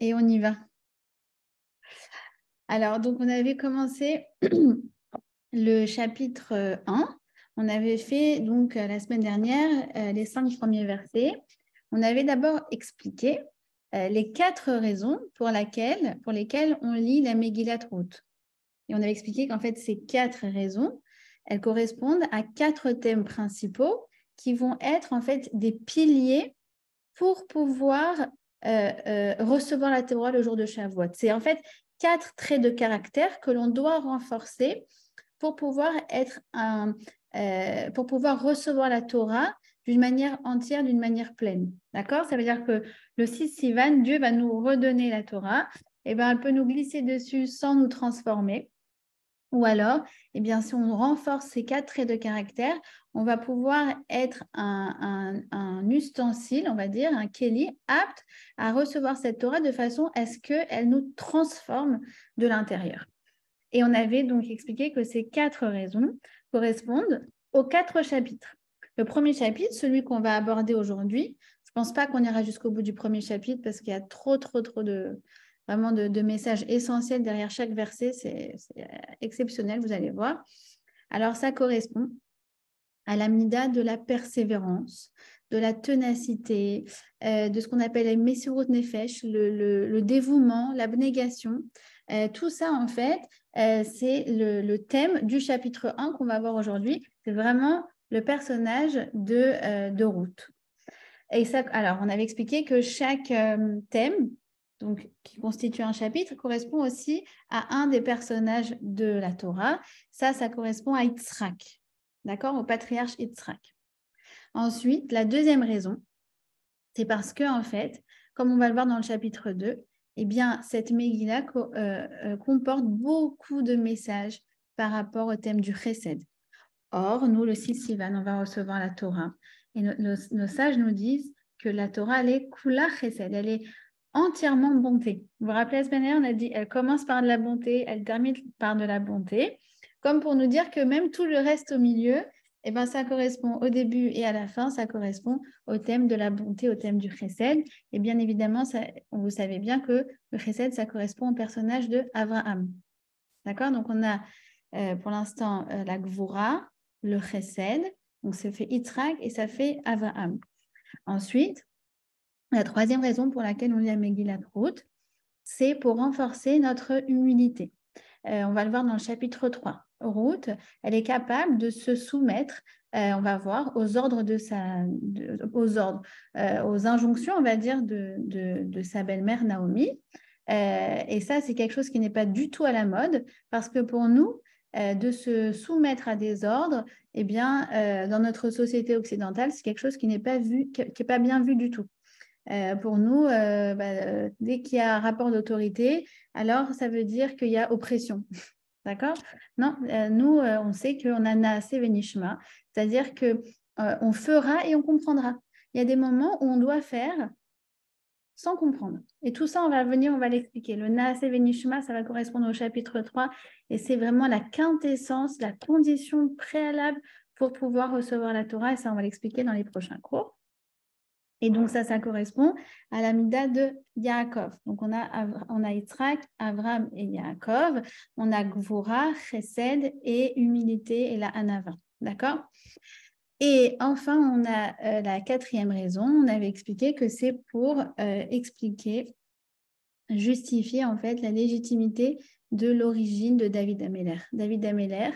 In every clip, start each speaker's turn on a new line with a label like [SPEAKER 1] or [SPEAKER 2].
[SPEAKER 1] et on y va. Alors, donc, on avait commencé le chapitre 1. On avait fait, donc, la semaine dernière, les 5 premiers versets. On avait d'abord expliqué les 4 raisons pour lesquelles on lit la Megillat Ruth. Et on avait expliqué qu'en fait, ces 4 raisons, elles correspondent à 4 thèmes principaux qui vont être en fait des piliers pour pouvoir recevoir la Torah le jour de Shavuot. C'est en fait 4 traits de caractère que l'on doit renforcer pour pouvoir pour pouvoir recevoir la Torah d'une manière entière, d'une manière pleine. D'accord? Ça veut dire que le 6 Sivan, Dieu va nous redonner la Torah, et ben, elle peut nous glisser dessus sans nous transformer. Ou alors, eh bien, si on renforce ces 4 traits de caractère, on va pouvoir être un ustensile, on va dire, un keli, apte à recevoir cette Torah de façon à ce qu'elle nous transforme de l'intérieur. Et on avait donc expliqué que ces 4 raisons correspondent aux 4 chapitres. Le premier chapitre, celui qu'on va aborder aujourd'hui, je ne pense pas qu'on ira jusqu'au bout du premier chapitre parce qu'il y a trop de messages essentiels derrière chaque verset. C'est exceptionnel, vous allez voir. Alors, ça correspond à la mida de la persévérance, de la ténacité, de ce qu'on appelle la Messirut Nefesh, le dévouement, l'abnégation. Tout ça, en fait, c'est le thème du chapitre 1 qu'on va voir aujourd'hui. C'est vraiment le personnage de Ruth. Et ça, alors, on avait expliqué que chaque thème, donc, qui constitue un chapitre, correspond aussi à un des personnages de la Torah. Ça correspond à Yitzhak, d'accord, au patriarche Yitzhak. Ensuite, la deuxième raison, c'est parce que, en fait, comme on va le voir dans le chapitre 2, eh bien, cette Megillah comporte beaucoup de messages par rapport au thème du Chesed. Or, nous, le 6 Sivan, on va recevoir la Torah. Et nos sages nous disent que la Torah, elle est Kula Chesed, elle est entièrement bonté. Vous vous rappelez, la semaine dernière, on a dit, elle commence par de la bonté, elle termine par de la bonté, comme pour nous dire que même tout le reste au milieu, eh ben, ça correspond au début et à la fin, ça correspond au thème de la bonté, au thème du Chesed. Et bien évidemment, vous savez bien que le Chesed, ça correspond au personnage de Abraham. D'accord? Donc, on a pour l'instant la Gvura, le Chesed, donc ça fait Yitzhak et ça fait Abraham. Ensuite, la troisième raison pour laquelle on lit la Megillat Ruth, c'est pour renforcer notre humilité. On va le voir dans le chapitre 3. Ruth, elle est capable de se soumettre, on va voir, aux ordres aux injonctions, on va dire, de sa belle-mère Naomi. Et ça, c'est quelque chose qui n'est pas du tout à la mode, parce que pour nous, de se soumettre à des ordres, eh bien, dans notre société occidentale, c'est quelque chose qui n'est pas vu, qui n'est pas bien vu du tout. Pour nous, dès qu'il y a un rapport d'autorité, alors ça veut dire qu'il y a oppression. D'accord? Non, nous, on sait qu'on a Naaseh Venishma, c'est-à-dire qu'on fera et on comprendra. Il y a des moments où on doit faire sans comprendre. Et tout ça, on va l'expliquer. Le Naaseh Venishma, ça va correspondre au chapitre 3, et c'est vraiment la quintessence, la condition préalable pour pouvoir recevoir la Torah, et ça, on va l'expliquer dans les prochains cours. Et donc, ça correspond à la mida de Yaakov. Donc, on a Yitzhak, Abraham et Yaakov. On a Gvura, Chesed et humilité et la Anava. D'accord? Et enfin, on a la quatrième raison. On avait expliqué que c'est pour justifier en fait la légitimité de l'origine de David Améler. David Améler,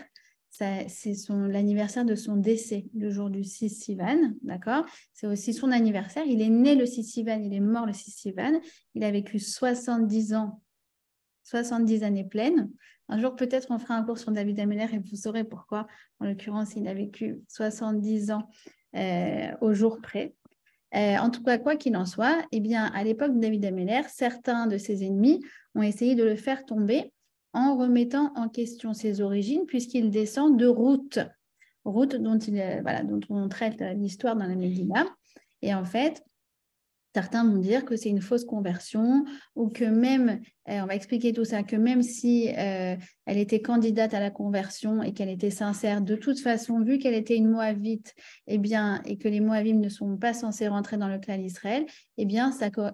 [SPEAKER 1] c'est l'anniversaire de son décès, le jour du 6 Sivan, d'accord? C'est aussi son anniversaire. Il est né le 6 Sivan, il est mort le 6 Sivan. Il a vécu 70 ans, 70 années pleines. Un jour, peut-être, on fera un cours sur David Améler et vous saurez pourquoi. En l'occurrence, il a vécu 70 ans au jour près. En tout cas, quoi qu'il en soit, eh bien, à l'époque de David Améler, certains de ses ennemis ont essayé de le faire tomber en remettant en question ses origines, puisqu'il descend de Ruth. Ruth, dont on traite l'histoire dans la Megillah. Et en fait, Certains vont dire que c'est une fausse conversion ou que même, on va expliquer tout ça, que même si elle était candidate à la conversion et qu'elle était sincère, de toute façon, vu qu'elle était une Moabite, et que les Moabites ne sont pas censés rentrer dans le clan d'Israël,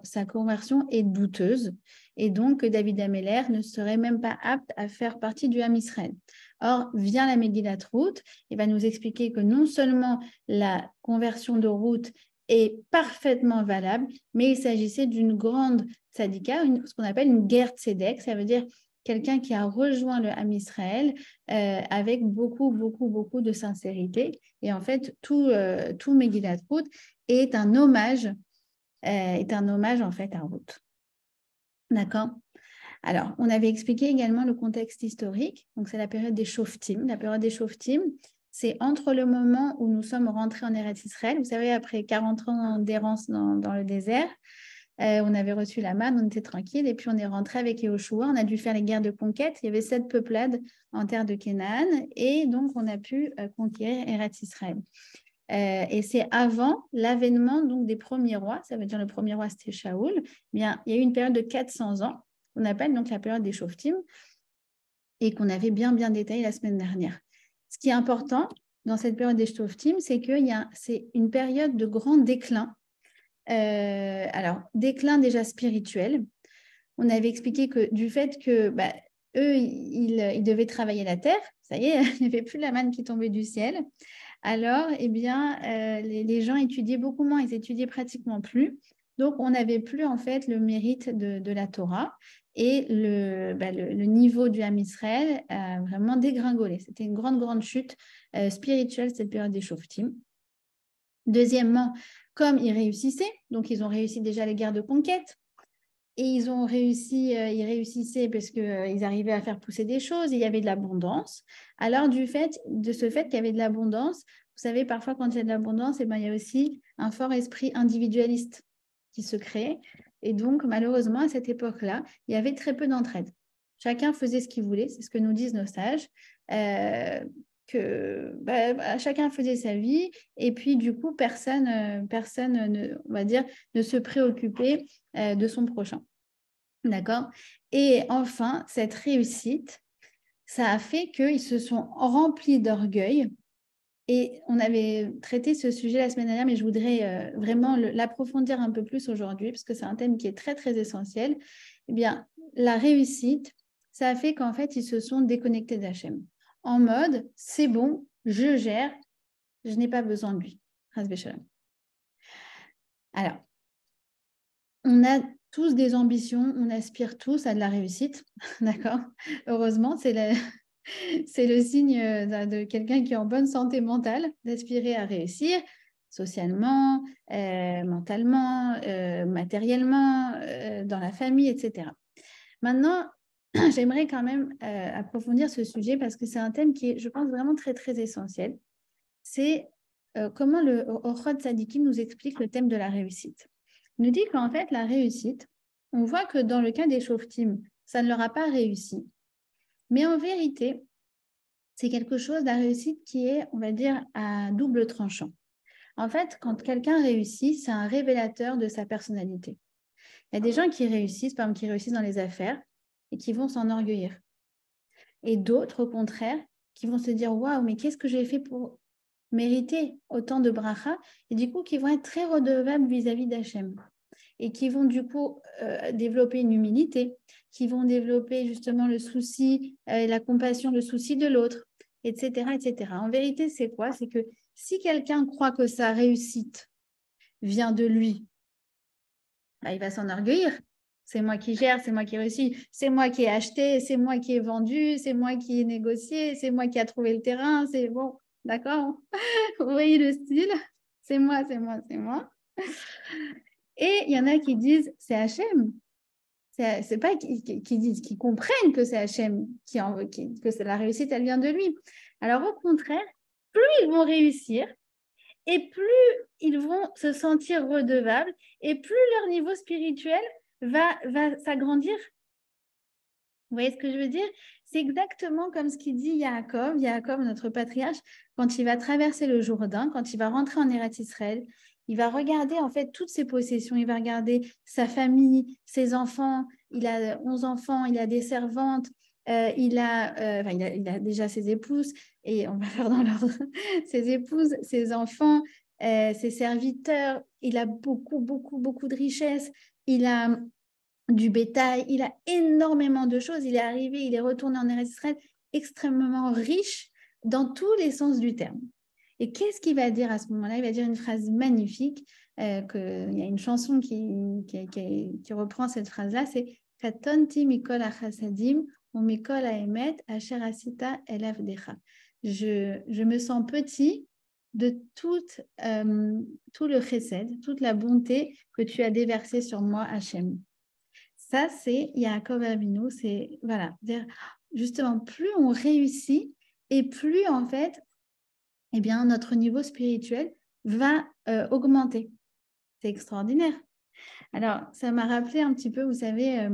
[SPEAKER 1] sa conversion est douteuse. Et donc, que David Améler ne serait même pas apte à faire partie du Ham Israël. Or, vient la Megillat Ruth, il va nous expliquer que non seulement la conversion de Ruth est parfaitement valable, mais il s'agissait d'une grande tzadika, ce qu'on appelle une guerre tzedek, ça veut dire quelqu'un qui a rejoint le Ham Israël avec beaucoup, beaucoup, beaucoup de sincérité. Et en fait, tout Megillat Ruth est un hommage en fait à Ruth. D'accord? Alors, on avait expliqué également le contexte historique. Donc, c'est la période des Shoftim. La période des Shoftim, c'est entre le moment où nous sommes rentrés en Eretz Israël. Vous savez, après 40 ans d'errance dans le désert, on avait reçu la manne, on était tranquille. Et puis, on est rentré avec Yehoshua. On a dû faire les guerres de conquête. Il y avait 7 peuplades en terre de Canaan. Et donc, on a pu conquérir Eretz Israël. Et c'est avant l'avènement donc, des premiers rois. Ça veut dire le premier roi, c'était Shaoul. Bien, il y a eu une période de 400 ans qu'on appelle donc la période des Shoftim et qu'on avait bien détaillé la semaine dernière. Ce qui est important dans cette période des Shoftim, c'est que c'est une période de grand déclin. Alors, déclin déjà spirituel. On avait expliqué que du fait que eux, ils devaient travailler la terre, ça y est, il n'y avait plus la manne qui tombait du ciel. Alors, eh bien, les gens étudiaient beaucoup moins, ils étudiaient pratiquement plus. Donc, on n'avait plus en fait le mérite de la Torah et le niveau du Ham Israël a vraiment dégringolé. C'était une grande chute spirituelle, cette période des Shoftim. Deuxièmement, comme ils réussissaient, donc ils ont réussi déjà les guerres de conquête, et ils réussissaient parce qu'ils arrivaient à faire pousser des choses, il y avait de l'abondance. Alors, de ce fait qu'il y avait de l'abondance, vous savez, parfois quand il y a de l'abondance, il y a aussi un fort esprit individualiste qui se crée. Et donc, malheureusement, à cette époque-là, il y avait très peu d'entraide. Chacun faisait ce qu'il voulait, c'est ce que nous disent nos sages. Chacun faisait sa vie et puis du coup personne ne se préoccupait de son prochain. D'accord? Et enfin, cette réussite, ça a fait qu'ils se sont remplis d'orgueil. Et on avait traité ce sujet la semaine dernière, mais je voudrais vraiment l'approfondir un peu plus aujourd'hui, parce que c'est un thème qui est très essentiel. Eh bien, la réussite, ça a fait qu'en fait, ils se sont déconnectés d'Hachem. En mode, c'est bon, je gère, je n'ai pas besoin de lui. Alors, on a tous des ambitions, on aspire tous à de la réussite, d'accord? Heureusement, c'est le signe de quelqu'un qui est en bonne santé mentale, d'aspirer à réussir socialement, mentalement, matériellement, dans la famille, etc. Maintenant, j'aimerais quand même approfondir ce sujet parce que c'est un thème qui est, je pense, vraiment très essentiel. C'est comment le Orchot Tzadikim nous explique le thème de la réussite. Il nous dit qu'en fait, la réussite, on voit que dans le cas des Shoftim, ça ne leur a pas réussi. Mais en vérité, c'est quelque chose, la réussite qui est, on va dire, à double tranchant. En fait, quand quelqu'un réussit, c'est un révélateur de sa personnalité. Il y a des gens qui réussissent, par exemple, qui réussissent dans les affaires et qui vont s'enorgueillir. Et d'autres, au contraire, qui vont se dire « Waouh, mais qu'est-ce que j'ai fait pour mériter autant de bracha ?» et du coup, qui vont être très redevables vis-à-vis d'Hachem. Et qui vont du coup développer une humilité, qui vont développer justement le souci, la compassion, le souci de l'autre, etc., etc. En vérité, c'est quoi? C'est que si quelqu'un croit que sa réussite vient de lui, il va s'enorgueillir. C'est moi qui gère, c'est moi qui réussis, c'est moi qui ai acheté, c'est moi qui ai vendu, c'est moi qui ai négocié, c'est moi qui a trouvé le terrain, c'est bon, d'accord? Vous voyez le style? C'est moi. Et il y en a qui disent, c'est Hachem. C'est pas qui comprennent que c'est Hachem, que la réussite, elle vient de lui. Alors au contraire, plus ils vont réussir et plus ils vont se sentir redevables et plus leur niveau spirituel va s'agrandir. Vous voyez ce que je veux dire? C'est exactement comme ce qu'il dit Yaakov, notre patriarche, quand il va traverser le Jourdain, quand il va rentrer en Eretz Israël, il va regarder en fait toutes ses possessions, il va regarder sa famille, ses enfants, il a 11 enfants, il a des servantes, il a déjà ses épouses, et on va faire dans l'ordre, ses épouses, ses enfants, ses serviteurs, il a beaucoup, beaucoup, beaucoup de richesses, il a du bétail, il a énormément de choses, il est arrivé, il est retourné en Eretz Israël extrêmement riche dans tous les sens du terme. Et qu'est-ce qu'il va dire à ce moment-là? Il va dire une phrase magnifique, il y a une chanson qui reprend cette phrase-là, c'est « Katonti mikol achasadim ou mikol haemet asher asita el avdecha » Je me sens petit de tout le chesed, toute la bonté que tu as déversée sur moi, Hachem. Ça, c'est Yaakov Avinu, c'est, voilà, justement, plus on réussit et plus, en fait, eh bien, notre niveau spirituel va augmenter. C'est extraordinaire. Alors, ça m'a rappelé un petit peu, vous savez,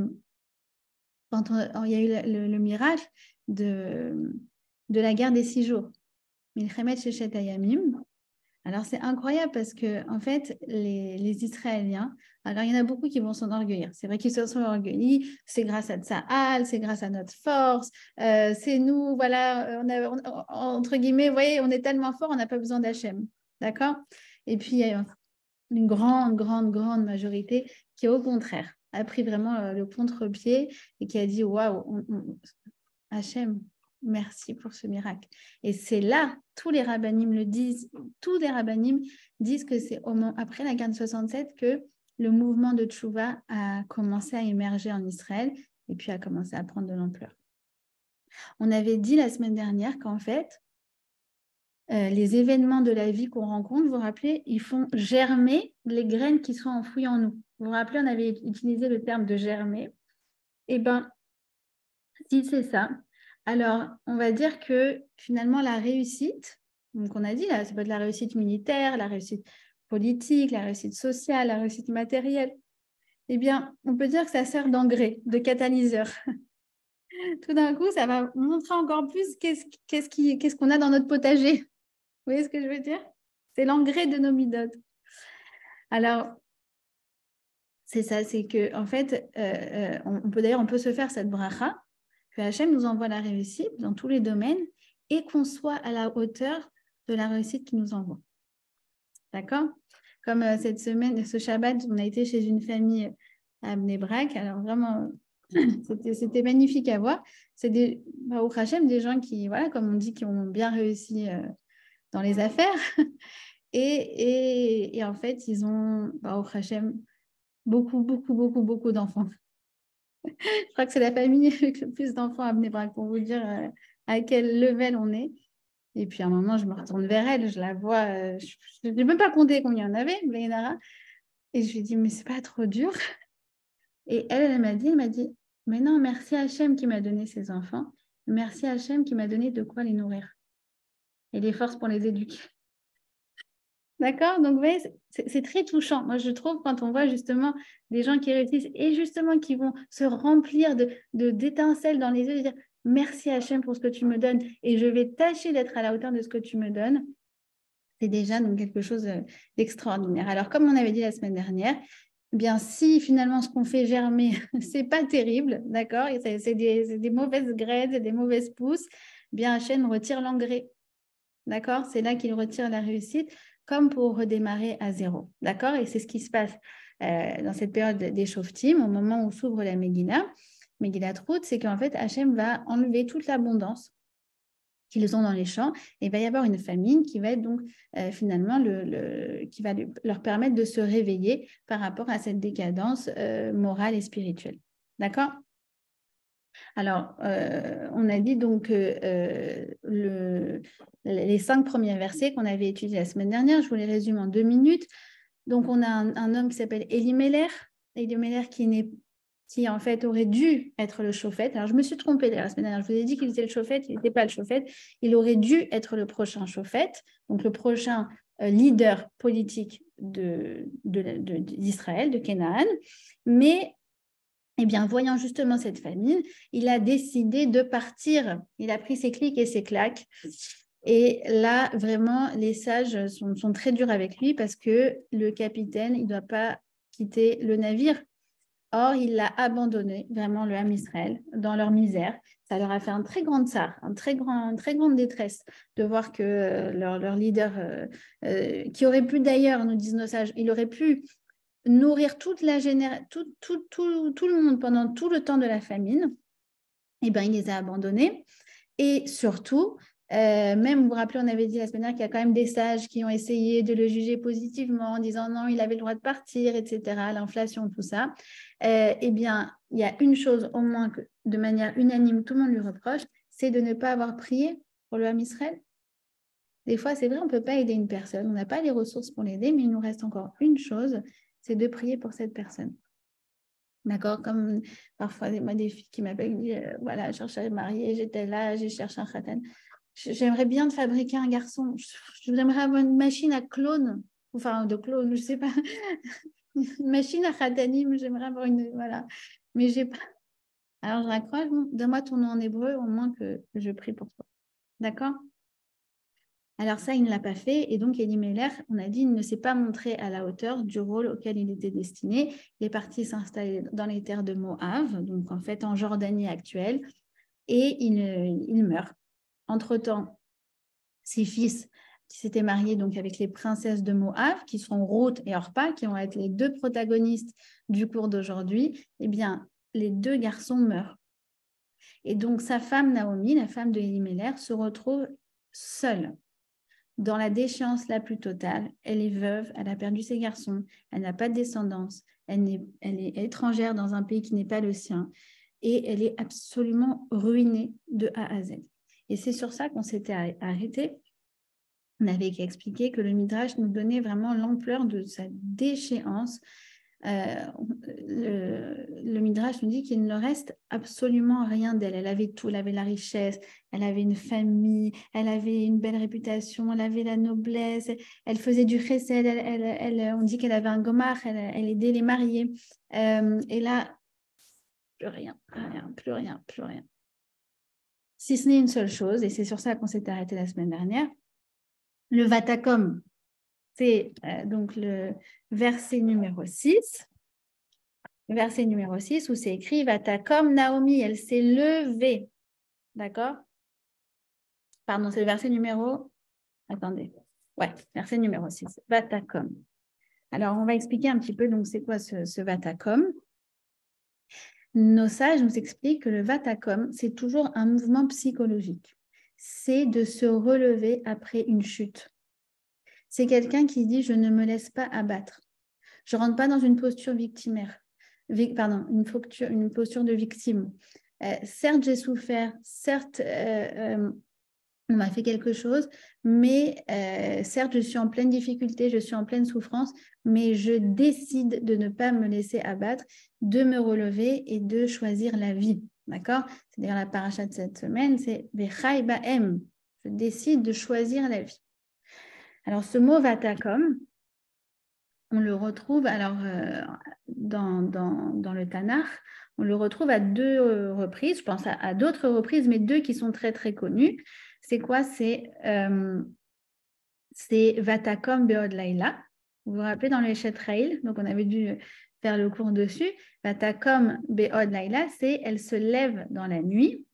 [SPEAKER 1] quand il y a eu le miracle de la guerre des 6 jours, Milchemet Shechet Hayamim. Alors, c'est incroyable parce que, en fait, les Israéliens, alors il y en a beaucoup qui vont s'enorgueillir. C'est vrai qu'ils se sont orgueillis, c'est grâce à Tsahal, c'est grâce à notre force, c'est nous, voilà, entre guillemets, vous voyez, on est tellement fort, on n'a pas besoin d'Hachem. D'accord? Et puis, il y a une grande, grande, grande majorité qui, au contraire, a pris vraiment le contre-pied et qui a dit waouh, Hachem, merci pour ce miracle. Et c'est là, tous les rabbinim le disent, tous les rabbinim disent que c'est après la guerre de 67 que le mouvement de Tchouva a commencé à émerger en Israël et puis a commencé à prendre de l'ampleur. On avait dit la semaine dernière qu'en fait, les événements de la vie qu'on rencontre, vous vous rappelez, ils font germer les graines qui sont enfouies en nous. Vous vous rappelez, on avait utilisé le terme de germer. Eh bien, si c'est ça, alors on va dire que finalement la réussite, donc on a dit là, ça peut être la réussite militaire, la réussite politique, la réussite sociale, la réussite matérielle. Eh bien, on peut dire que ça sert d'engrais, de catalyseur. Tout d'un coup, ça va montrer encore plus qu'est-ce qu'on a dans notre potager. Vous voyez ce que je veux dire? C'est l'engrais de nos midotes. Alors, c'est ça, c'est que en fait, on peut se faire cette bracha, que Hachem nous envoie la réussite dans tous les domaines et qu'on soit à la hauteur de la réussite qu'il nous envoie. D'accord? Comme cette semaine, ce Shabbat, on a été chez une famille à Bnei Brak. Alors vraiment, c'était magnifique à voir. C'est au Hachem, des gens qui, voilà, comme on dit, qui ont bien réussi dans les affaires. Et en fait, ils ont, au Hachem, beaucoup d'enfants. Je crois que c'est la famille avec le plus d'enfants à Bnei Brak pour vous dire à quel level on est. Et puis à un moment, je me retourne vers elle, je la vois, je n'ai même pas compté combien il y en avait, Blainara. Et je lui ai dit, mais c'est pas trop dur. Et elle m'a dit, mais non, merci Hachem qui m'a donné ces enfants. Merci Hachem qui m'a donné de quoi les nourrir. Et les forces pour les éduquer. D'accord? Donc, vous voyez, c'est très touchant. Moi, je trouve, quand on voit justement des gens qui réussissent et justement qui vont se remplir d'étincelles dans les yeux, de dire merci Hachem pour ce que tu me donnes et je vais tâcher d'être à la hauteur de ce que tu me donnes. C'est déjà donc quelque chose d'extraordinaire. Alors, comme on avait dit la semaine dernière, eh bien, si finalement ce qu'on fait germer, c'est pas terrible, d'accord? C'est des mauvaises graines, des mauvaises pousses, eh bien Hachem retire l'engrais. D'accord? C'est là qu'il retire la réussite, comme pour redémarrer à zéro. D'accord? Et c'est ce qui se passe dans cette période des Shoftim, au moment où s'ouvre la Megillah Ruth, c'est qu'en fait, Hachem va enlever toute l'abondance qu'ils ont dans les champs, et il va y avoir une famine qui va être donc finalement qui va leur permettre de se réveiller par rapport à cette décadence morale et spirituelle. D'accord? Alors, on a dit donc les 5 premiers versets qu'on avait étudiés la semaine dernière, je vous les résume en 2 minutes. Donc, on a un homme qui s'appelle Elimelech qui en fait aurait dû être le Shofet. Alors, je me suis trompée la semaine dernière, je vous ai dit qu'il était le Shofet, il n'était pas le Shofet. Il aurait dû être le prochain Shofet, donc le prochain leader politique d'Israël, de Canaan. Mais eh bien, voyant justement cette famine, il a décidé de partir. Il a pris ses clics et ses claques Et là, vraiment, les sages sont très durs avec lui parce que le capitaine, il ne doit pas quitter le navire. Or, il l'a abandonné, vraiment, le Ham Israël, dans leur misère. Ça leur a fait un très grand tsar, une très grande détresse de voir que leur leader, qui aurait pu d'ailleurs, nous disent nos sages, il aurait pu nourrir toute la tout le monde pendant tout le temps de la famine, eh ben, il les a abandonnés. Et surtout, même, vous vous rappelez, on avait dit la semaine dernière qu'il y a quand même des sages qui ont essayé de le juger positivement en disant non, il avait le droit de partir, etc., l'inflation, tout ça. Eh bien, il y a une chose au moins que de manière unanime, tout le monde lui reproche, c'est de ne pas avoir prié pour le Ham Israël. Des fois, c'est vrai, on ne peut pas aider une personne, on n'a pas les ressources pour l'aider, mais il nous reste encore une chose, c'est de prier pour cette personne. D'accord, comme parfois des filles qui m'appellent, qui disent voilà, je cherche à me marier, j'étais là, j'ai cherché un khatan. J'aimerais bien te fabriquer un garçon. J'aimerais avoir une machine à clone, enfin de clone, je ne sais pas, une machine à khatanim, j'aimerais avoir une, voilà. Mais j'ai pas. Alors je raccroche, donne-moi ton nom en hébreu, au moins que je prie pour toi. D'accord? Alors ça, il ne l'a pas fait. Et donc, Elimelech, on a dit, il ne s'est pas montré à la hauteur du rôle auquel il était destiné. Il est parti s'installer dans les terres de Moab, donc en fait en Jordanie actuelle, et il meurt. Entre-temps, ses fils qui s'étaient mariés donc avec les princesses de Moab, qui sont Ruth et Orpa, qui vont être les deux protagonistes du cours d'aujourd'hui, eh bien, les deux garçons meurent. Et donc, sa femme Naomi, la femme de Elimelech, se retrouve seule dans la déchéance la plus totale. Elle est veuve, elle a perdu ses garçons, elle n'a pas de descendance, elle est étrangère dans un pays qui n'est pas le sien et elle est absolument ruinée de A à Z. Et c'est sur ça qu'on s'était arrêté. On avait expliqué que le Midrash nous donnait vraiment l'ampleur de sa déchéance. Le Midrash nous dit qu'il ne reste absolument rien d'elle. Elle avait tout, elle avait la richesse, elle avait une famille, elle avait une belle réputation, elle avait la noblesse, elle faisait du chesed, on dit qu'elle avait un gomar, elle aidait les mariés. Et là, plus rien, plus rien, plus rien. Si ce n'est une seule chose, et c'est sur ça qu'on s'est arrêté la semaine dernière, le Vatakom, c'est donc le verset numéro 6. Verset numéro 6 où c'est écrit Vatakom Naomi, elle s'est levée. D'accord? Pardon, c'est le verset numéro. Attendez. Ouais, verset numéro 6. Vatakom. Alors, on va expliquer un petit peu donc c'est quoi ce Vatakom. Nos sages nous expliquent que le Vatakom, c'est toujours un mouvement psychologique. C'est de se relever après une chute. C'est quelqu'un qui dit je ne me laisse pas abattre. Je ne rentre pas dans une posture victimaire. Une posture de victime. Certes, j'ai souffert, certes, on m'a fait quelque chose, mais certes, je suis en pleine difficulté, je suis en pleine souffrance, mais je décide de ne pas me laisser abattre, de me relever et de choisir la vie. D'accord? C'est-à-dire la paracha de cette semaine, c'est Vechai Ba'em. Je décide de choisir la vie. Alors, ce mot Vatakom, on le retrouve alors dans le Tanakh, on le retrouve à deux reprises, je pense à d'autres reprises, mais deux qui sont très très connues. C'est quoi? C'est Vatakom Beod Laila. Vous vous rappelez dans les Shetrail, donc on avait dû faire le cours dessus. Vatakom Beod Laila, c'est elle se lève dans la nuit.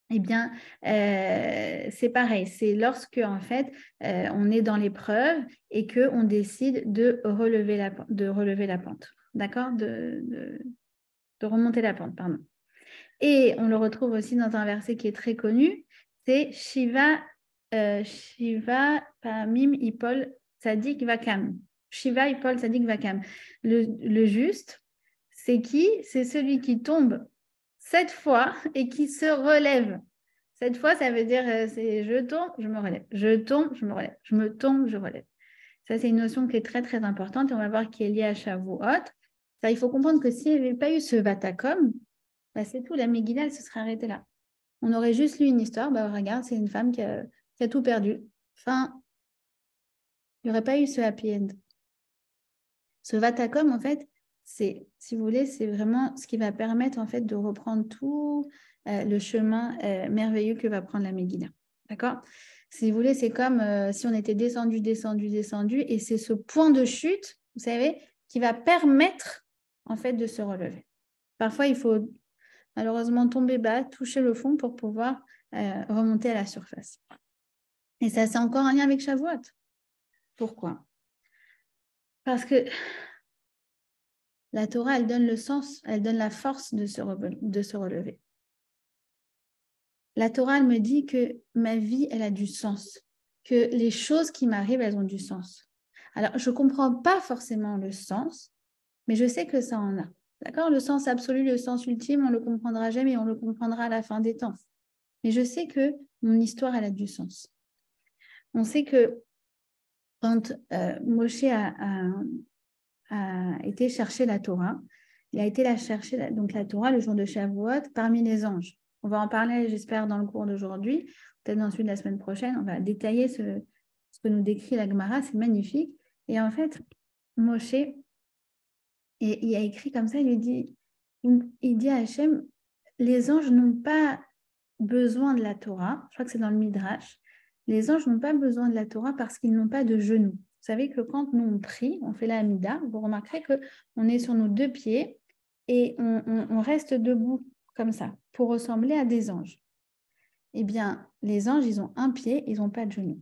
[SPEAKER 1] Eh bien, c'est pareil, c'est lorsque en fait on est dans l'épreuve et qu'on décide de relever la pente, d'accord, de remonter la pente, pardon. Et on le retrouve aussi dans un verset qui est très connu, c'est Shiva Pamim Ipol Tzadik Vakam. Shiva Ipol Tzadik Vakam. Le juste, c'est qui? C'est celui qui tombe 7 fois et qui se relève. 7 fois, ça veut dire c'est je tombe, je me relève. Je tombe, je me relève. Je me tombe, je relève. Ça, c'est une notion qui est très, très importante et on va voir qui est liée à Shavuot. Ça, il faut comprendre que s'il n'y avait pas eu ce Vatakom, bah, c'est tout, la Megillah, elle se serait arrêtée là. On aurait juste lu une histoire, bah, regarde, c'est une femme qui a tout perdu. Enfin, il n'y aurait pas eu ce happy end. Ce Vatakom, en fait, c'est, si vous voulez, c'est vraiment ce qui va permettre en fait de reprendre tout le chemin merveilleux que va prendre la Megillah. D'accord? Si vous voulez, c'est comme si on était descendu, descendu, descendu, et c'est ce point de chute, vous savez, qui va permettre en fait de se relever. Parfois, il faut malheureusement tomber bas, toucher le fond pour pouvoir remonter à la surface. Et ça, c'est encore un lien avec Shavuot. Pourquoi? Parce que la Torah, elle donne le sens, elle donne la force de se relever. La Torah, elle me dit que ma vie, elle a du sens, que les choses qui m'arrivent, elles ont du sens. Alors, je ne comprends pas forcément le sens, mais je sais que ça en a. D'accord? Le sens absolu, le sens ultime, on ne le comprendra jamais, on le comprendra à la fin des temps. Mais je sais que mon histoire, elle a du sens. On sait que quand Moshe a été chercher la Torah, il a été la chercher, donc la Torah, le jour de Shavuot, parmi les anges. On va en parler, j'espère, dans le cours d'aujourd'hui, peut-être dans celui de la semaine prochaine. On va détailler ce que nous décrit la Gemara, c'est magnifique. Et en fait, Moshe, il a écrit comme ça, il dit à Hachem, les anges n'ont pas besoin de la Torah, je crois que c'est dans le Midrash, les anges n'ont pas besoin de la Torah parce qu'ils n'ont pas de genoux. Vous savez que quand nous on prie, on fait la Hamida, vous remarquerez qu'on est sur nos deux pieds et on reste debout comme ça pour ressembler à des anges. Eh bien, les anges, ils ont un pied, ils n'ont pas de genoux.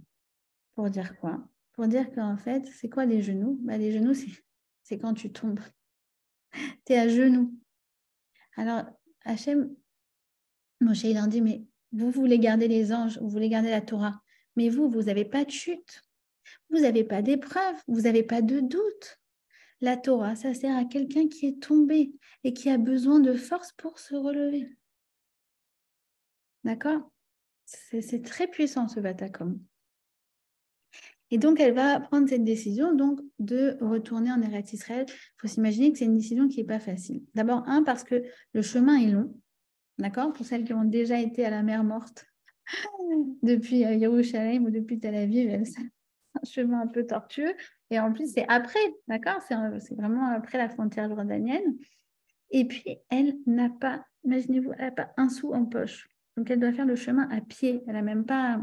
[SPEAKER 1] Pour dire quoi? Pour dire qu'en fait, c'est quoi les genoux? Les genoux, c'est quand tu tombes. Tu es à genoux. Alors, Hachem, Moshe, il leur dit, mais vous voulez garder les anges, vous voulez garder la Torah, mais vous n'avez pas de chute, vous n'avez pas d'épreuve, vous n'avez pas de doute. La Torah, ça sert à quelqu'un qui est tombé et qui a besoin de force pour se relever. D'accord? C'est très puissant ce Vatacom. Et donc, elle va prendre cette décision donc, de retourner en Eretz Israël. Il faut s'imaginer que c'est une décision qui n'est pas facile. D'abord, parce que le chemin est long. D'accord? Pour celles qui ont déjà été à la mer Morte depuis Yerushalayim ou depuis Tel Aviv, c'est un chemin un peu tortueux. Et en plus, c'est après, d'accord? C'est vraiment après la frontière jordanienne. Et puis, elle n'a pas, imaginez-vous, elle n'a pas un sou en poche. Donc, elle doit faire le chemin à pied. Elle n'a même pas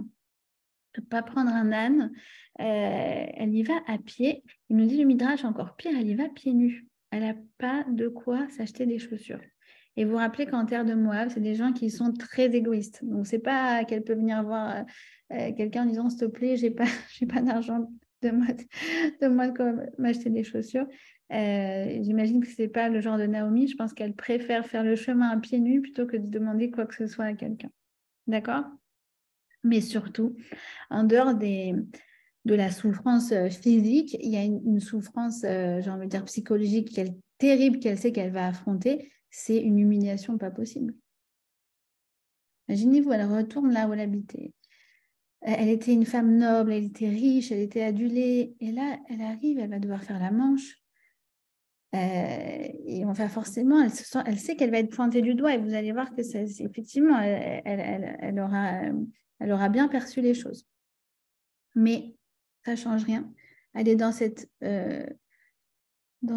[SPEAKER 1] prendre un âne. Elle y va à pied. Il nous dit le Midrash encore pire, elle y va pieds nus. Elle n'a pas de quoi s'acheter des chaussures. Et vous vous rappelez qu'en terre de Moab, c'est des gens qui sont très égoïstes. Donc, c'est pas qu'elle peut venir voir quelqu'un en disant s'il te plaît, j'ai pas d'argent, donne-moi de quoi m'acheter des chaussures. J'imagine que c'est pas le genre de Naomi. Je pense qu'elle préfère faire le chemin à pieds nus plutôt que de demander quoi que ce soit à quelqu'un. D'accord? Mais surtout, en dehors de la souffrance physique, il y a une souffrance, j'ai envie de dire, psychologique terrible qu'elle sait qu'elle va affronter. C'est une humiliation pas possible. Imaginez-vous, elle retourne là où elle habitait. Elle était une femme noble, elle était riche, elle était adulée. Et là, elle arrive, elle va devoir faire la manche. Et enfin, forcément, elle sait qu'elle va être pointée du doigt. Et vous allez voir que effectivement, elle aura bien perçu les choses. Mais ça ne change rien. Elle est dans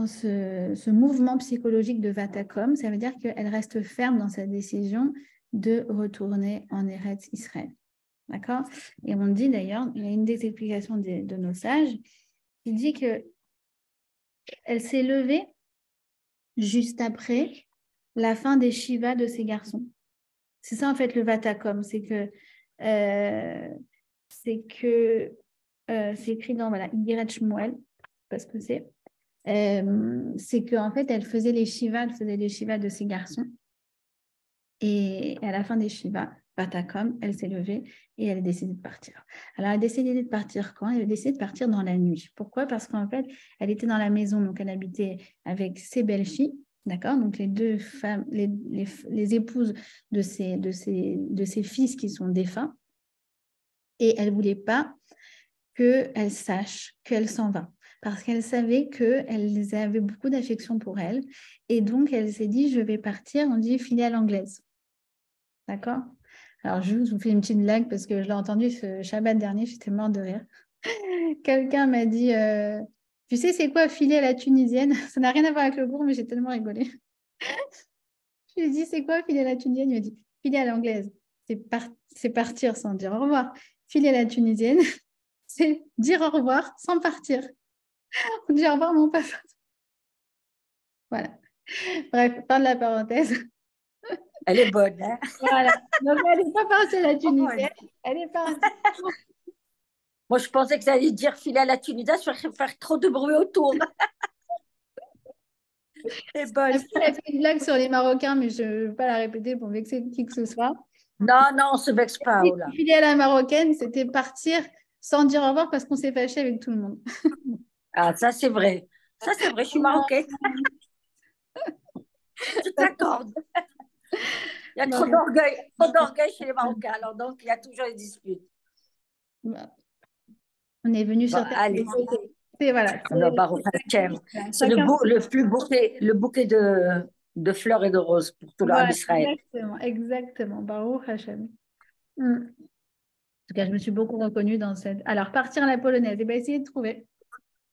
[SPEAKER 1] ce mouvement psychologique de Vatacom. Ça veut dire qu'elle reste ferme dans sa décision de retourner en Eretz Israël. D'accord? Et on dit d'ailleurs, il y a une des explications de nos sages qui dit qu'elle s'est levée juste après la fin des Shivas de ses garçons. C'est ça en fait le Vatacom, c'est écrit dans Igeret Shmuel, parce que c'est qu'en fait, elle faisait les shivas de ses garçons. Et à la fin des shivas, Vatacom, elle s'est levée et elle a décidé de partir. Alors, elle a décidé de partir quand? Elle a décidé de partir dans la nuit. Pourquoi? Parce qu'en fait, elle était dans la maison, donc elle habitait avec ses belles-filles, d'accord? Donc, les deux femmes, les épouses de ses fils qui sont défunts. Et elle ne voulait pas qu'elle sache qu'elle s'en va. Parce qu'elle savait qu'elles avaient beaucoup d'affection pour elle. Et donc, elle s'est dit, je vais partir, on dit filiale anglaise. D'accord? Alors, je vous fais une petite blague parce que je l'ai entendu ce Shabbat dernier, j'étais morte de rire. Quelqu'un m'a dit, tu sais, c'est quoi filer à la tunisienne? Ça n'a rien à voir avec le cours, mais j'ai tellement rigolé. Je lui ai dit, c'est quoi filer à la tunisienne? Il m'a dit, filer à l'anglaise. c'est partir sans dire au revoir. Filer à la tunisienne, c'est dire au revoir sans partir. On dit au revoir, mon papa. Voilà. Bref, fin de la parenthèse.
[SPEAKER 2] Elle est bonne, hein?
[SPEAKER 1] Voilà. Donc, elle n'est pas partie à la
[SPEAKER 2] Trop bonne.
[SPEAKER 1] tunisienne. Elle est partie.
[SPEAKER 2] Moi, je pensais que ça allait dire filer à la Tunisie, je vais faire trop de bruit autour. C'est bonne.
[SPEAKER 1] Elle a fait une blague sur les Marocains, mais je ne veux pas la répéter pour vexer qui que ce soit.
[SPEAKER 2] Non, non, on se vexe pas, oh là.
[SPEAKER 1] Filer à la marocaine, c'était partir sans dire au revoir parce qu'on s'est fâché avec tout le monde.
[SPEAKER 2] Ah, ça, c'est vrai. Ça, c'est vrai, je suis marocaine. Je t'accorde. Il y a
[SPEAKER 1] Voilà.
[SPEAKER 2] trop d'orgueil chez les Marocains, alors donc il y a toujours des disputes.
[SPEAKER 1] On est venu
[SPEAKER 2] Bon,
[SPEAKER 1] sur Terre.
[SPEAKER 2] allez,
[SPEAKER 1] C'est voilà.
[SPEAKER 2] non, Baruch Hashem. C'est
[SPEAKER 1] Chacun.
[SPEAKER 2] le bouquet de fleurs et de roses pour tout l'Arab
[SPEAKER 1] Voilà,
[SPEAKER 2] Israël.
[SPEAKER 1] exactement, exactement. Baruch Hashem. En tout cas, je me suis beaucoup reconnue dans cette. Alors, partir à la polonaise. Et bien, essayer de trouver.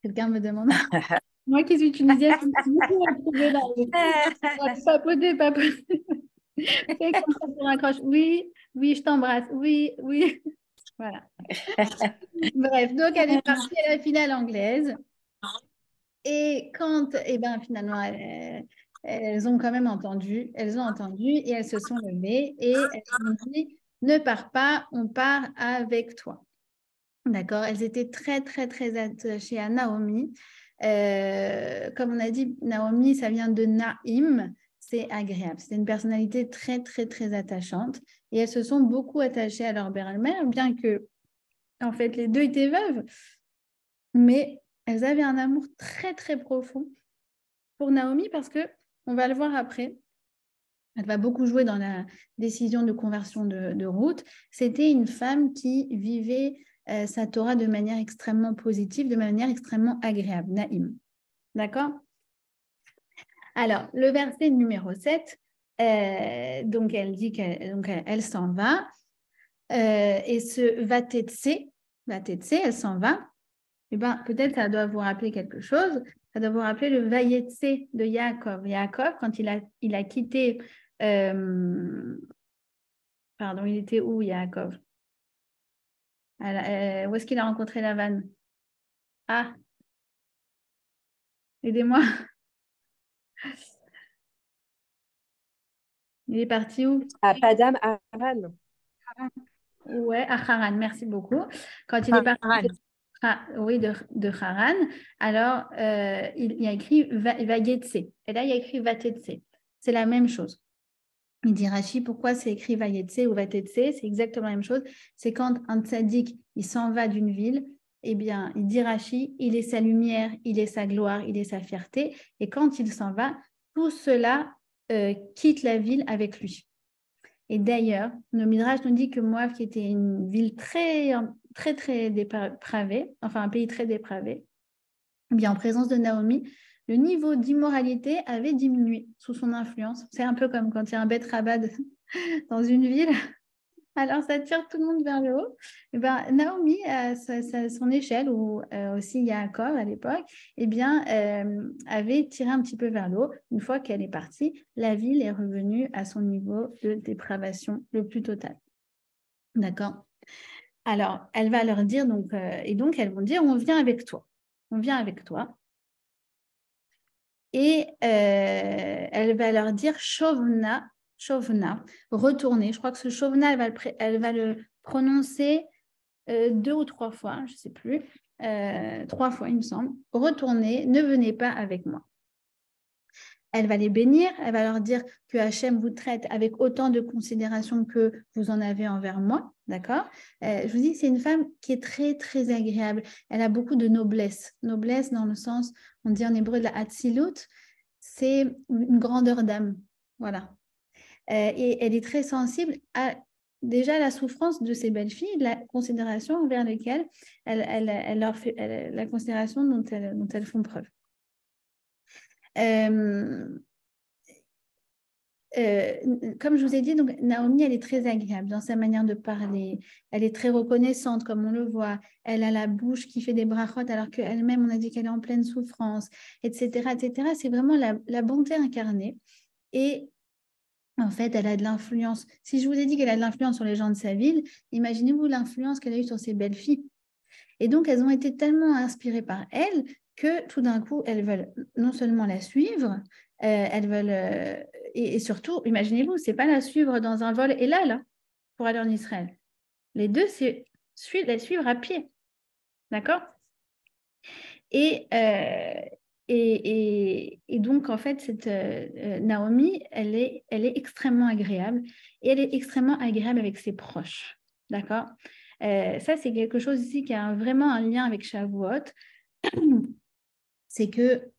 [SPEAKER 1] Quelqu'un me demande. Moi qui suis tunisienne, je me suis beaucoup retrouvée dans les. Papoter, papoter. Fais comme ça pour un croche. Oui, oui, je t'embrasse. Oui, oui. Voilà. Bref, donc elle est partie à la finale anglaise. Et quand, eh ben, finalement, elles ont quand même entendu, elles ont entendu et elles se sont levées et elles ont dit, ne pars pas, on part avec toi. D'accord? Elles étaient très, très, très attachées à Naomi. Comme on a dit, Naomi, ça vient de Naïm, c'est agréable. C'est une personnalité très, très, très attachante. Et elles se sont beaucoup attachées à leur belle-mère, bien que, en fait, les deux étaient veuves. Mais elles avaient un amour très, très profond pour Naomi parce que, on va le voir après, elle va beaucoup jouer dans la décision de conversion de Ruth. C'était une femme qui vivait sa Torah de manière extrêmement positive, de manière extrêmement agréable, Naïm. D'accord? Alors, le verset numéro 7, donc elle dit qu'elle s'en va, et ce va-tetse, elle s'en va. Eh ben, peut-être ça doit vous rappeler quelque chose. Ça doit vous rappeler le Vayetse de Yaakov. Yaakov, quand il a quitté... pardon, il était où, Yaakov? Où est-ce qu'il a rencontré Lavan? Ah, aidez-moi. Il est parti où?
[SPEAKER 3] À Padam Aran.
[SPEAKER 1] Ouais, à Haran, merci beaucoup. Quand il est parti oui, de Haran, alors il a écrit Vayetse. Et là, il a écrit Vatetse. C'est la même chose. Il dit Rashi, pourquoi c'est écrit Vayetse ou Vatetse? C'est exactement la même chose. C'est quand un tzaddik, il s'en va d'une ville, eh bien, il dit Rashi, il est sa lumière, il est sa gloire, il est sa fierté. Et quand il s'en va, tout cela quitte la ville avec lui. Et d'ailleurs, nos Midrash nous dit que Moab, qui était une ville très, très, très dépravée, enfin un pays très dépravé, eh bien, en présence de Naomi, le niveau d'immoralité avait diminué sous son influence. C'est un peu comme quand il y a un bête rabat dans une ville. Alors, ça tire tout le monde vers le haut. Et ben, Naomi, à son échelle, ou aussi Yaakov à l'époque, eh bien, avait tiré un petit peu vers le haut. Une fois qu'elle est partie, la ville est revenue à son niveau de dépravation le plus total. D'accord? Alors, elle va leur dire, et donc elles vont dire, on vient avec toi. On vient avec toi. Et elle va leur dire, Shovna, retournez. Je crois que ce Shovna, elle va le prononcer 2 ou 3 fois, je ne sais plus, 3 fois, il me semble. Retournez, ne venez pas avec moi. Elle va les bénir, elle va leur dire que Hachem vous traite avec autant de considération que vous en avez envers moi, d'accord? Je vous dis, c'est une femme qui est très, très agréable. Elle a beaucoup de noblesse. Noblesse dans le sens, on dit en hébreu de la hatzilut, c'est une grandeur d'âme, voilà. Et elle est très sensible à déjà la souffrance de ses belles-filles, la considération envers lesquelles elle leur fait, la considération dont elles font preuve. Comme je vous ai dit, donc, Naomi, elle est très agréable dans sa manière de parler. Elle est très reconnaissante, comme on le voit. Elle a la bouche qui fait des brachot, alors qu'elle-même, on a dit qu'elle est en pleine souffrance, etc. etc. C'est vraiment la bonté incarnée. Et en fait, elle a de l'influence. Si je vous ai dit qu'elle a de l'influence sur les gens de sa ville, imaginez-vous l'influence qu'elle a eue sur ses belles-filles. Et donc, elles ont été tellement inspirées par elle que tout d'un coup, elles veulent non seulement la suivre, elles veulent... et surtout, imaginez-vous, c'est pas la suivre dans un vol et là, pour aller en Israël. Les deux, c'est la suivre à pied. D'accord? Et donc, en fait, cette Naomi, elle est extrêmement agréable et elle est extrêmement agréable avec ses proches. D'accord? Ça, c'est quelque chose ici qui a vraiment un lien avec Shavuot. C'est que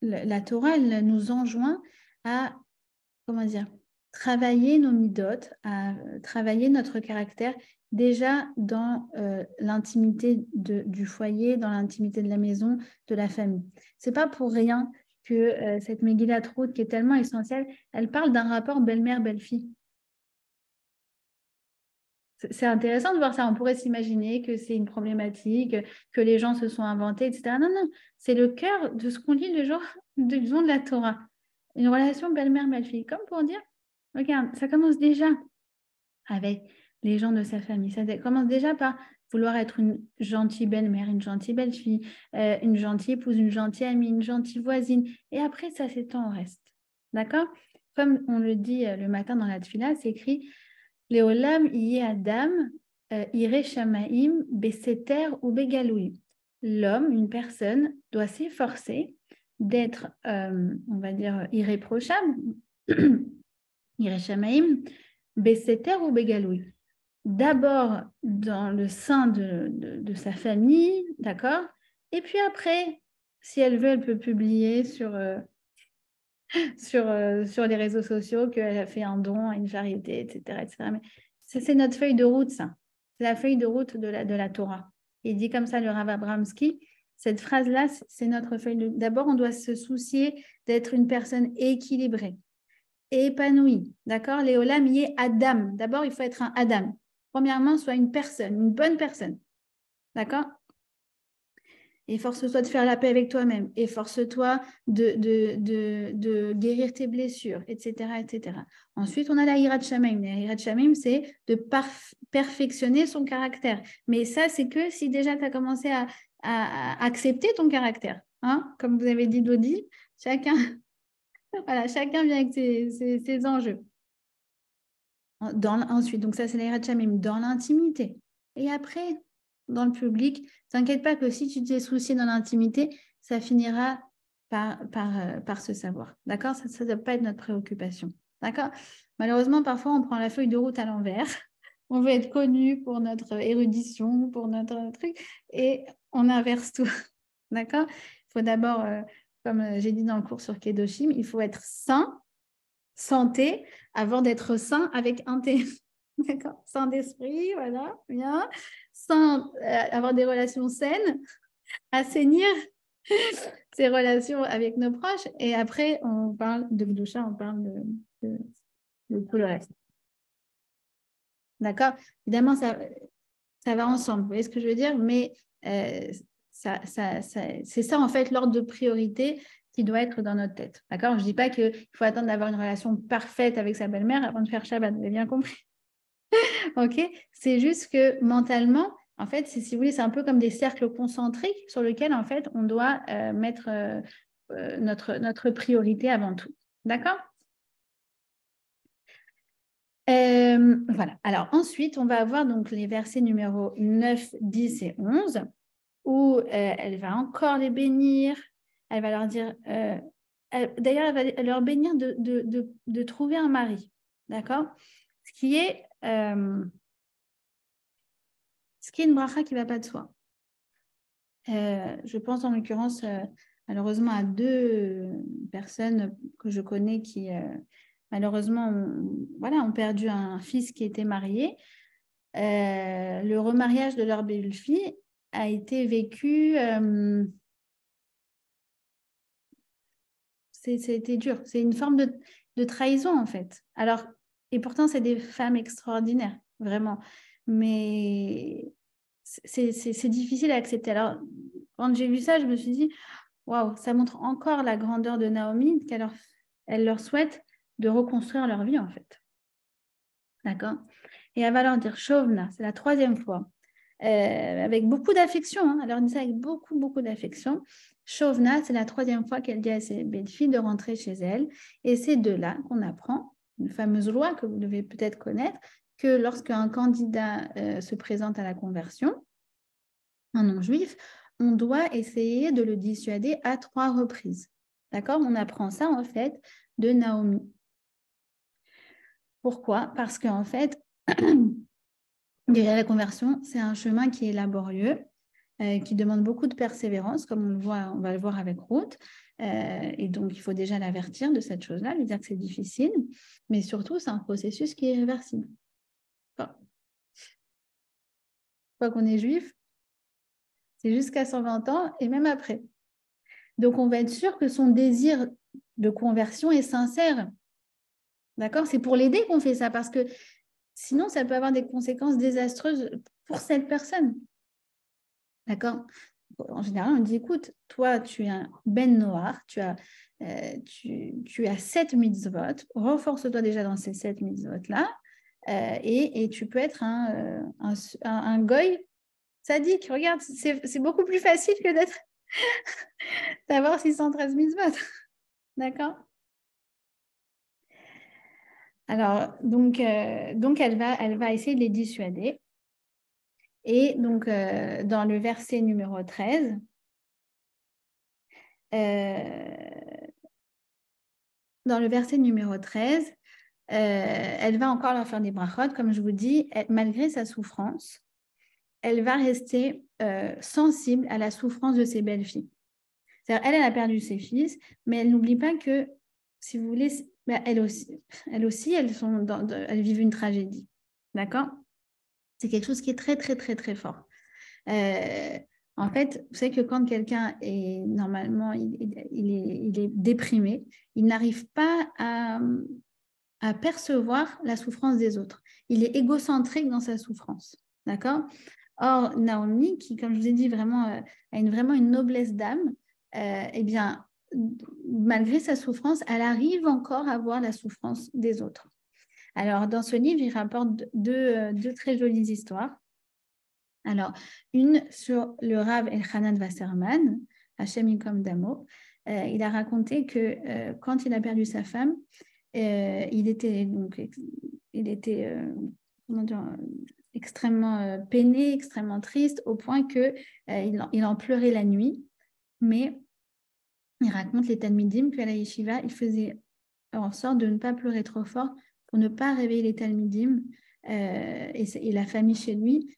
[SPEAKER 1] la Torah, elle nous enjoint à, comment dire, travailler nos midotes, à travailler notre caractère déjà dans l'intimité du foyer, dans l'intimité de la maison, de la famille. C'est pas pour rien que cette Megillat Ruth, qui est tellement essentielle, elle parle d'un rapport belle-mère-belle-fille. C'est intéressant de voir ça. On pourrait s'imaginer que c'est une problématique, que les gens se sont inventés, etc. Non, non, c'est le cœur de ce qu'on lit le jour de la Torah. Une relation belle-mère-belle-fille. Comme pour dire, regarde, ça commence déjà avec les gens de sa famille. Ça commence déjà par vouloir être une gentille belle-mère, une gentille belle-fille, une gentille épouse, une gentille amie, une gentille voisine. Et après, ça s'étend au reste. D'accord? Comme on le dit le matin dans la tfila, c'est écrit Léolam yé Adam, iré shamaim, beseter ou begaloui. L'homme, une personne, doit s'efforcer d'être, on va dire, irréprochable, iré shamaim, beseter ou begaloui. D'abord dans le sein de sa famille, d'accord? Et puis après, si elle veut, elle peut publier sur les réseaux sociaux qu'elle a fait un don à une charité, etc. etc. Mais c'est notre feuille de route, ça. C'est la feuille de route de la Torah. Il dit comme ça le Rav Abramski, cette phrase-là, c'est notre feuille de route. D'abord, on doit se soucier d'être une personne équilibrée, épanouie. D'accord? Léolam y est Adam. D'abord, il faut être un Adam. Premièrement, sois une personne, une bonne personne. D'accord? Efforce-toi de faire la paix avec toi-même. Efforce-toi de guérir tes blessures, etc., etc. Ensuite, on a la Hirat Shamaim. La Hirat Shamaim, c'est de perfectionner son caractère. Mais ça, c'est que si déjà tu as commencé à accepter ton caractère. Hein? Comme vous avez dit, Dodi, chacun, voilà, chacun vient avec ses enjeux. Ensuite, donc ça, c'est la Hirat Shamaim, dans l'intimité. Et après, dans le public, t'inquiète pas que si tu t'es soucié dans l'intimité, ça finira par se savoir. D'accord? Ça ne doit pas être notre préoccupation. D'accord? Malheureusement, parfois, on prend la feuille de route à l'envers. On veut être connu pour notre érudition, pour notre truc, et on inverse tout. D'accord? Il faut d'abord, comme j'ai dit dans le cours sur Kedoshim, il faut être sain, santé, avant d'être sain avec un T. D'accord? Sain d'esprit, voilà, bien. Sans avoir des relations saines, assainir ces relations avec nos proches. Et après, on parle de Gdoucha, on parle de tout le reste. D'accord? Évidemment, ça va ensemble. Vous voyez ce que je veux dire? Mais c'est ça, en fait, l'ordre de priorité qui doit être dans notre tête. D'accord? Je ne dis pas qu'il faut attendre d'avoir une relation parfaite avec sa belle-mère avant de faire Shabbat. Vous avez bien compris? OK? C'est juste que mentalement, en fait, si vous voulez, c'est un peu comme des cercles concentriques sur lesquels, en fait, on doit mettre notre priorité avant tout. D'accord? Voilà. Alors, ensuite, on va avoir donc les versets numéros 9, 10 et 11 où elle va encore les bénir. Elle va leur dire... D'ailleurs, elle va leur bénir de trouver un mari. D'accord? Ce qui est une bracha qui ne va pas de soi. Je pense en l'occurrence, malheureusement, à deux personnes que je connais qui, malheureusement, ont perdu un fils qui était marié. Le remariage de leur belle-fille a été vécu... c'était dur. C'est une forme de trahison, en fait. Alors, et pourtant, c'est des femmes extraordinaires, vraiment. Mais c'est difficile à accepter. Alors, quand j'ai vu ça, je me suis dit, waouh, ça montre encore la grandeur de Naomi, elle leur souhaite de reconstruire leur vie, en fait. D'accord? Et elle va leur dire Shovna, c'est la 3e fois, avec beaucoup d'affection, hein, elle leur dit ça avec beaucoup, beaucoup d'affection. Shovna, c'est la 3e fois qu'elle dit à ses belles-filles de rentrer chez elle. Et c'est de là qu'on apprend une fameuse loi que vous devez peut-être connaître, que lorsqu'un candidat se présente à la conversion, un non-juif, on doit essayer de le dissuader à 3 reprises. D'accord? On apprend ça, en fait, de Naomi. Pourquoi? Parce qu'en fait, déjà la conversion, c'est un chemin qui est laborieux, qui demande beaucoup de persévérance, comme on va le voir avec Ruth. Et donc, il faut déjà l'avertir de cette chose-là, lui dire que c'est difficile. Mais surtout, c'est un processus qui est irréversible. Enfin, quoi qu'on est juif, c'est jusqu'à 120 ans et même après. Donc, on va être sûr que son désir de conversion est sincère. D'accord? C'est pour l'aider qu'on fait ça, parce que sinon, ça peut avoir des conséquences désastreuses pour cette personne. D'accord? En général, on dit, écoute, toi, tu es un ben noir, tu as 7 mitzvot, renforce-toi déjà dans ces 7 mitzvot-là, et tu peux être un goy sadique. Regarde, c'est beaucoup plus facile que d'avoir 613 mitzvot. D'accord? Alors, donc elle va essayer de les dissuader. Et donc, dans le verset numéro 13, elle va encore leur faire des brachot, comme je vous dis, malgré sa souffrance, elle va rester sensible à la souffrance de ses belles-filles. C'est-à-dire, elle a perdu ses fils, mais elle n'oublie pas que, si vous voulez, elles aussi, elles vivent une tragédie. D'accord? C'est quelque chose qui est très, très, très, très fort. En fait, vous savez que quand quelqu'un est normalement, il est déprimé, il n'arrive pas à percevoir la souffrance des autres. Il est égocentrique dans sa souffrance. D'accord? Or, Naomi, qui, comme je vous ai dit, vraiment, a vraiment une noblesse d'âme, eh bien, malgré sa souffrance, elle arrive encore à voir la souffrance des autres. Alors, dans ce livre, il rapporte deux très jolies histoires. Alors, une sur le Rav Elchanan Wasserman, Hachem Yikom Damo. Il a raconté que quand il a perdu sa femme, il était comment dire, extrêmement peiné, extrêmement triste, au point qu'il en pleurait la nuit. Mais il raconte les Talmidim qu'à la yeshiva, il faisait en sorte de ne pas pleurer trop fort pour ne pas réveiller les Talmidim et la famille chez lui,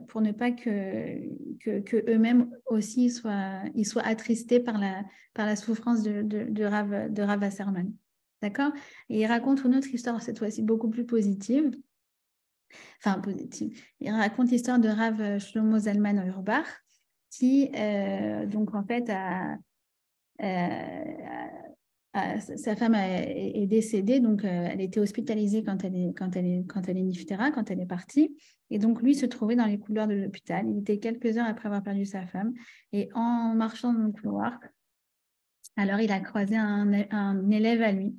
[SPEAKER 1] pour ne pas que eux-mêmes aussi soient attristés par la souffrance de Rav Wasserman. D'accord? Et il raconte une autre histoire, cette fois-ci beaucoup plus positive. Enfin, positive. Il raconte l'histoire de Rav Shlomo Zalman Auerbach, qui, donc, en fait, sa femme est décédée, donc elle était hospitalisée quand elle est niftéra, quand elle est partie. Et donc, lui se trouvait dans les couloirs de l'hôpital. Il était quelques heures après avoir perdu sa femme. Et en marchant dans le couloir, alors il a croisé un élève à lui.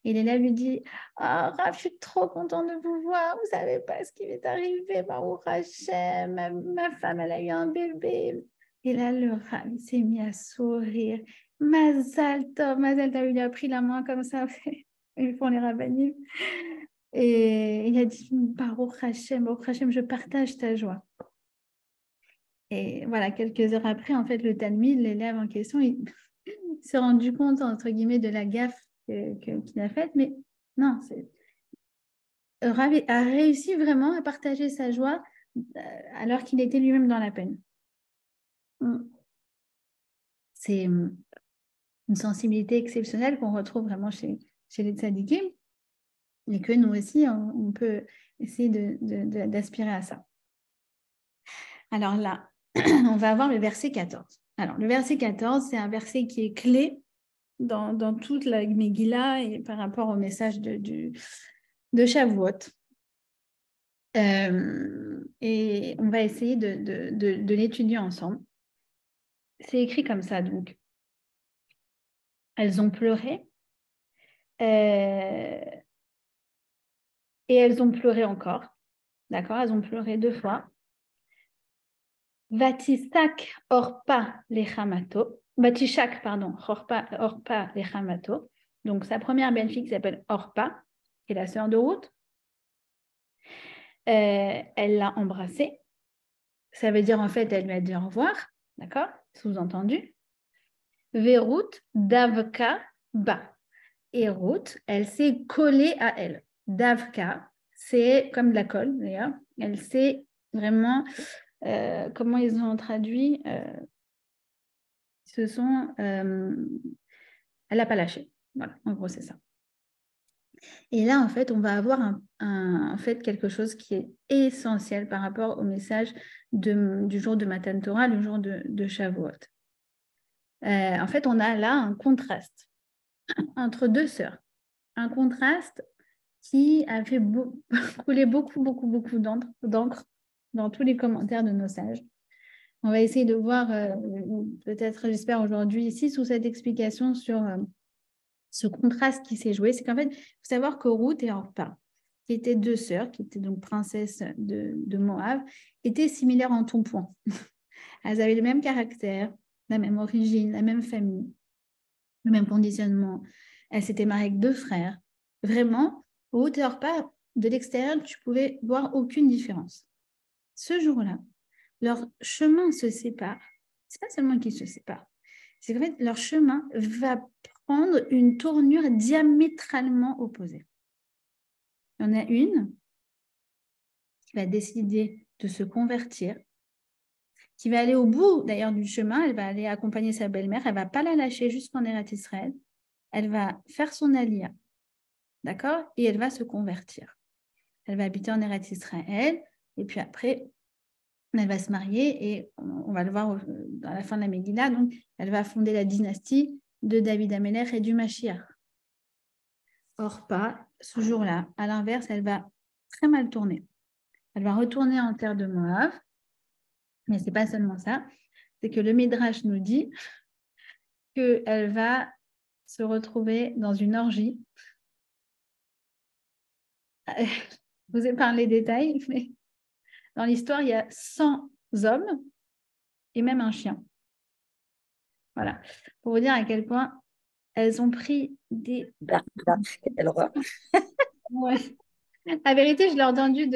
[SPEAKER 1] Et l'élève lui dit « Oh, Rav, je suis trop contente de vous voir. Vous ne savez pas ce qui m'est arrivé. Baruch Hashem, ma femme, elle a eu un bébé. » Et là, le Rav, il s'est mis à sourire. Mazal Tov, il a pris la main comme ça. Ils font les rabbinim. Et il a dit Baruch Hashem, je partage ta joie. Et voilà, quelques heures après, en fait, le Talmud, l'élève en question, il s'est rendu compte, entre guillemets, de la gaffe qu'il a faite. Mais non, Rav a réussi vraiment à partager sa joie alors qu'il était lui-même dans la peine. C'est une sensibilité exceptionnelle qu'on retrouve vraiment chez les tzadikim et que nous aussi, on peut essayer d'aspirer à ça. Alors là, on va avoir le verset 14. Alors, le verset 14, c'est un verset qui est clé dans toute la Megillah et par rapport au message de Shavuot. Et on va essayer de l'étudier ensemble. C'est écrit comme ça, donc. Elles ont pleuré. Et elles ont pleuré encore. D'accord? Elles ont pleuré 2 fois. Vatishak Orpa Lechamato. Vatishak, pardon. Orpa Lechamato. Donc, sa première belle-fille qui s'appelle Orpa, qui est la sœur de Ruth. Elle l'a embrassée. Ça veut dire, en fait, elle lui a dit au revoir. D'accord? Sous-entendu. Verut Davka Ba. Et Ruth, elle s'est collée à elle. Davka, c'est comme de la colle, d'ailleurs. Elle s'est vraiment... comment ils ont traduit elle n'a pas lâché. Voilà, en gros, c'est ça. Et là, en fait, on va avoir en fait, quelque chose qui est essentiel par rapport au message du jour de Matan Torah, le jour de Shavuot. En fait, on a là un contraste entre 2 sœurs. Un contraste qui a fait couler beaucoup d'encre dans tous les commentaires de nos sages. On va essayer de voir, peut-être, j'espère aujourd'hui ici, sous cette explication sur ce contraste qui s'est joué. C'est qu'en fait, il faut savoir que Ruth et Orpa, qui étaient 2 sœurs, qui étaient donc princesses de Moab, étaient similaires en tout point. Elles avaient le même caractère, la même origine, la même famille, le même conditionnement. Elles s'étaient mariées avec 2 frères. Vraiment, Ruth et Orpa, de l'extérieur, tu pouvais voir aucune différence. Ce jour-là, leur chemin se sépare. Ce n'est pas seulement qu'ils se séparent, c'est qu'en fait, leur chemin va prendre une tournure diamétralement opposée. Il y en a une qui va décider de se convertir, qui va aller au bout d'ailleurs du chemin, elle va aller accompagner sa belle-mère, elle ne va pas la lâcher jusqu'en Eretz Israël, elle va faire son alia, d'accord? Et elle va se convertir. Elle va habiter en Eretz Israël, et puis après, elle va se marier et on va le voir à la fin de la Megillah. Donc, elle va fonder la dynastie de David Amelech et du Mashiach. Orpa, ce jour-là, à l'inverse, elle va très mal tourner. Elle va retourner en terre de Moab. Mais ce n'est pas seulement ça. C'est que le Midrash nous dit qu'elle va se retrouver dans une orgie. Je vous ai parlé des détails, mais dans l'histoire, il y a 100 hommes et même un chien. Voilà. Pour vous dire à quel point elles ont pris des...
[SPEAKER 2] Quelle horreur.
[SPEAKER 1] Ouais. La vérité, je l'ai entendu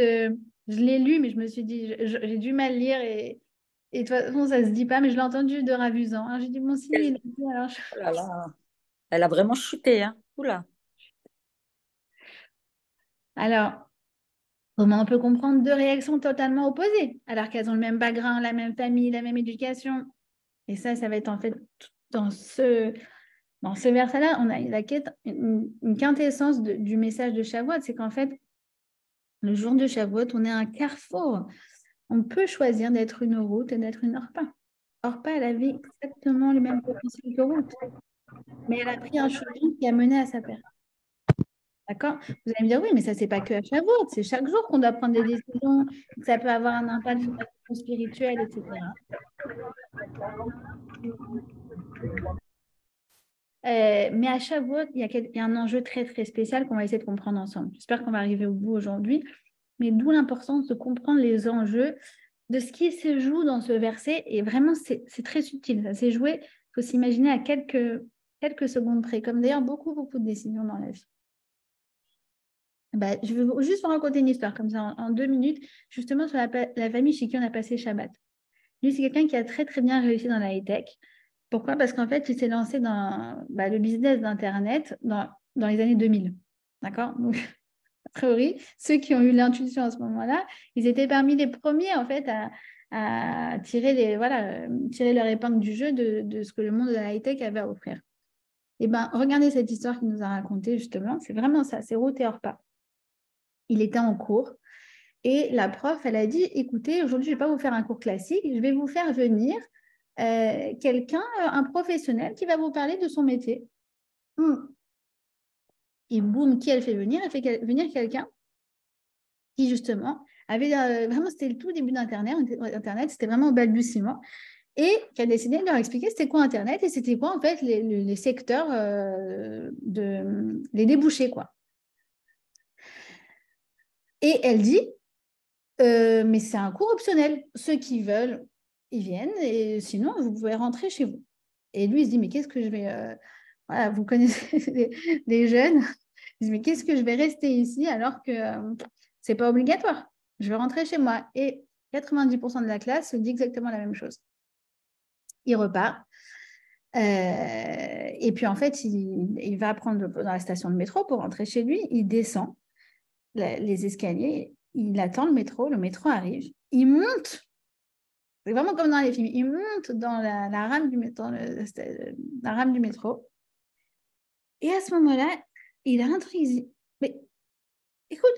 [SPEAKER 1] Je l'ai lu, mais je me suis dit, j'ai du mal lire et de toute façon, ça ne se dit pas, mais je l'ai entendu de Ravuzan. Alors, j'ai dit, bon, si, il a dit, alors...
[SPEAKER 2] Oh là là. Elle a vraiment chuté, hein. Oula.
[SPEAKER 1] Alors, comment on peut comprendre 2 réactions totalement opposées, alors qu'elles ont le même background, la même famille, la même éducation? Et ça va être en fait dans ce verset-là, on a une quintessence du message de Shavuot, c'est qu'en fait, le jour de Shavuot, on est à un carrefour. On peut choisir d'être une Ruth et d'être une Orpa. Orpa, elle avait exactement le même potentiel que Ruth, mais elle a pris un chemin qui a mené à sa perte. D'accord? Vous allez me dire, oui, mais ça, c'est pas que à Shavuot, c'est chaque jour qu'on doit prendre des décisions, ça peut avoir un impact sur la vie spirituelle, etc. Mais à Shavuot, il y a un enjeu très, très spécial qu'on va essayer de comprendre ensemble. J'espère qu'on va arriver au bout aujourd'hui, mais d'où l'importance de comprendre les enjeux de ce qui se joue dans ce verset. Et vraiment, c'est très subtil. Ça s'est joué, il faut s'imaginer à quelques secondes près, comme d'ailleurs beaucoup de décisions dans la vie. Je vais juste vous raconter une histoire, comme ça, en 2 minutes, justement sur la famille chez qui on a passé Shabbat. Lui, c'est quelqu'un qui a très, très bien réussi dans la high-tech. Pourquoi? Parce qu'en fait, il s'est lancé dans le business d'Internet dans les années 2000. D'accord? Donc, a priori, ceux qui ont eu l'intuition à ce moment-là, ils étaient parmi les premiers, en fait, à tirer leur épingle du jeu de ce que le monde de la high-tech avait à offrir. Et regardez cette histoire qu'il nous a racontée, justement. C'est vraiment ça, c'est Ruth et Orpa. Il était en cours et la prof, elle a dit, écoutez, aujourd'hui, je ne vais pas vous faire un cours classique, je vais vous faire venir quelqu'un, un professionnel qui va vous parler de son métier. Et boum, qui elle fait venir? Elle fait venir quelqu'un qui, justement, avait vraiment, c'était le tout début d'Internet, c'était vraiment au balbutiement. et qui a décidé de leur expliquer c'était quoi Internet et c'était quoi en fait les secteurs, les débouchés, quoi. Et elle dit, mais c'est un cours optionnel. Ceux qui veulent, ils viennent et sinon, vous pouvez rentrer chez vous. Et lui, il se dit, mais qu'est-ce que je vais... Voilà, vous connaissez les jeunes. Il se dit, mais qu'est-ce que je vais rester ici alors que c'est pas obligatoire. Je vais rentrer chez moi. Et 90% de la classe se dit exactement la même chose. Il repart. Et puis, en fait, il va prendre dans la station de métro pour rentrer chez lui. Il descend les escaliers. Il attend le métro arrive. Il monte. C'est vraiment comme dans les films. Il monte dans la rame du métro, la rame du métro. Et à ce moment-là, il a un truc. Il dit, mais écoute,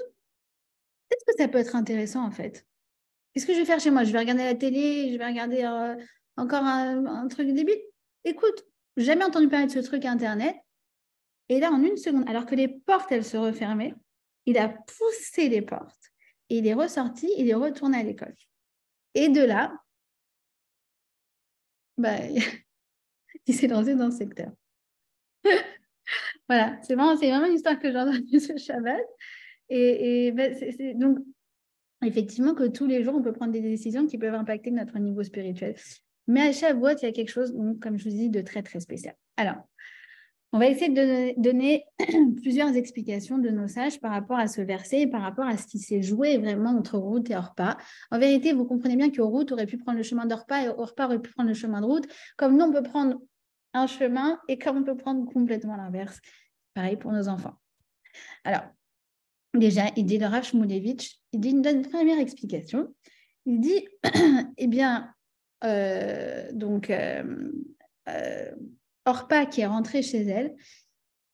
[SPEAKER 1] peut-être que ça peut être intéressant en fait. Qu'est-ce que je vais faire chez moi? Je vais regarder la télé, je vais regarder encore un truc débile. Écoute, jamais entendu parler de ce truc Internet. Et là, en une seconde, alors que les portes, elles se refermaient, il a poussé les portes. Et il est ressorti, il est retourné à l'école. Et de là, bah, il s'est lancé dans ce secteur. Voilà, c'est vraiment une histoire que j'ai entendue ce Shabbat. Et bah, donc, effectivement, que tous les jours, on peut prendre des décisions qui peuvent impacter notre niveau spirituel. Mais à Shavuot, il y a quelque chose, donc, comme je vous dis, de très, très spécial. Alors, on va essayer de donner plusieurs explications de nos sages par rapport à ce verset et par rapport à ce qui s'est joué vraiment entre Ruth et Orpa. En vérité, vous comprenez bien que Ruth aurait pu prendre le chemin d'Orpa et Orpa aurait pu prendre le chemin de Ruth. Comme nous, on peut prendre un chemin et comme on peut prendre complètement l'inverse. Pareil pour nos enfants. Alors, déjà, il dit le Rav Shmulevitch, il donne une première explication. Il dit, eh bien, Orpa qui est rentrée chez elle,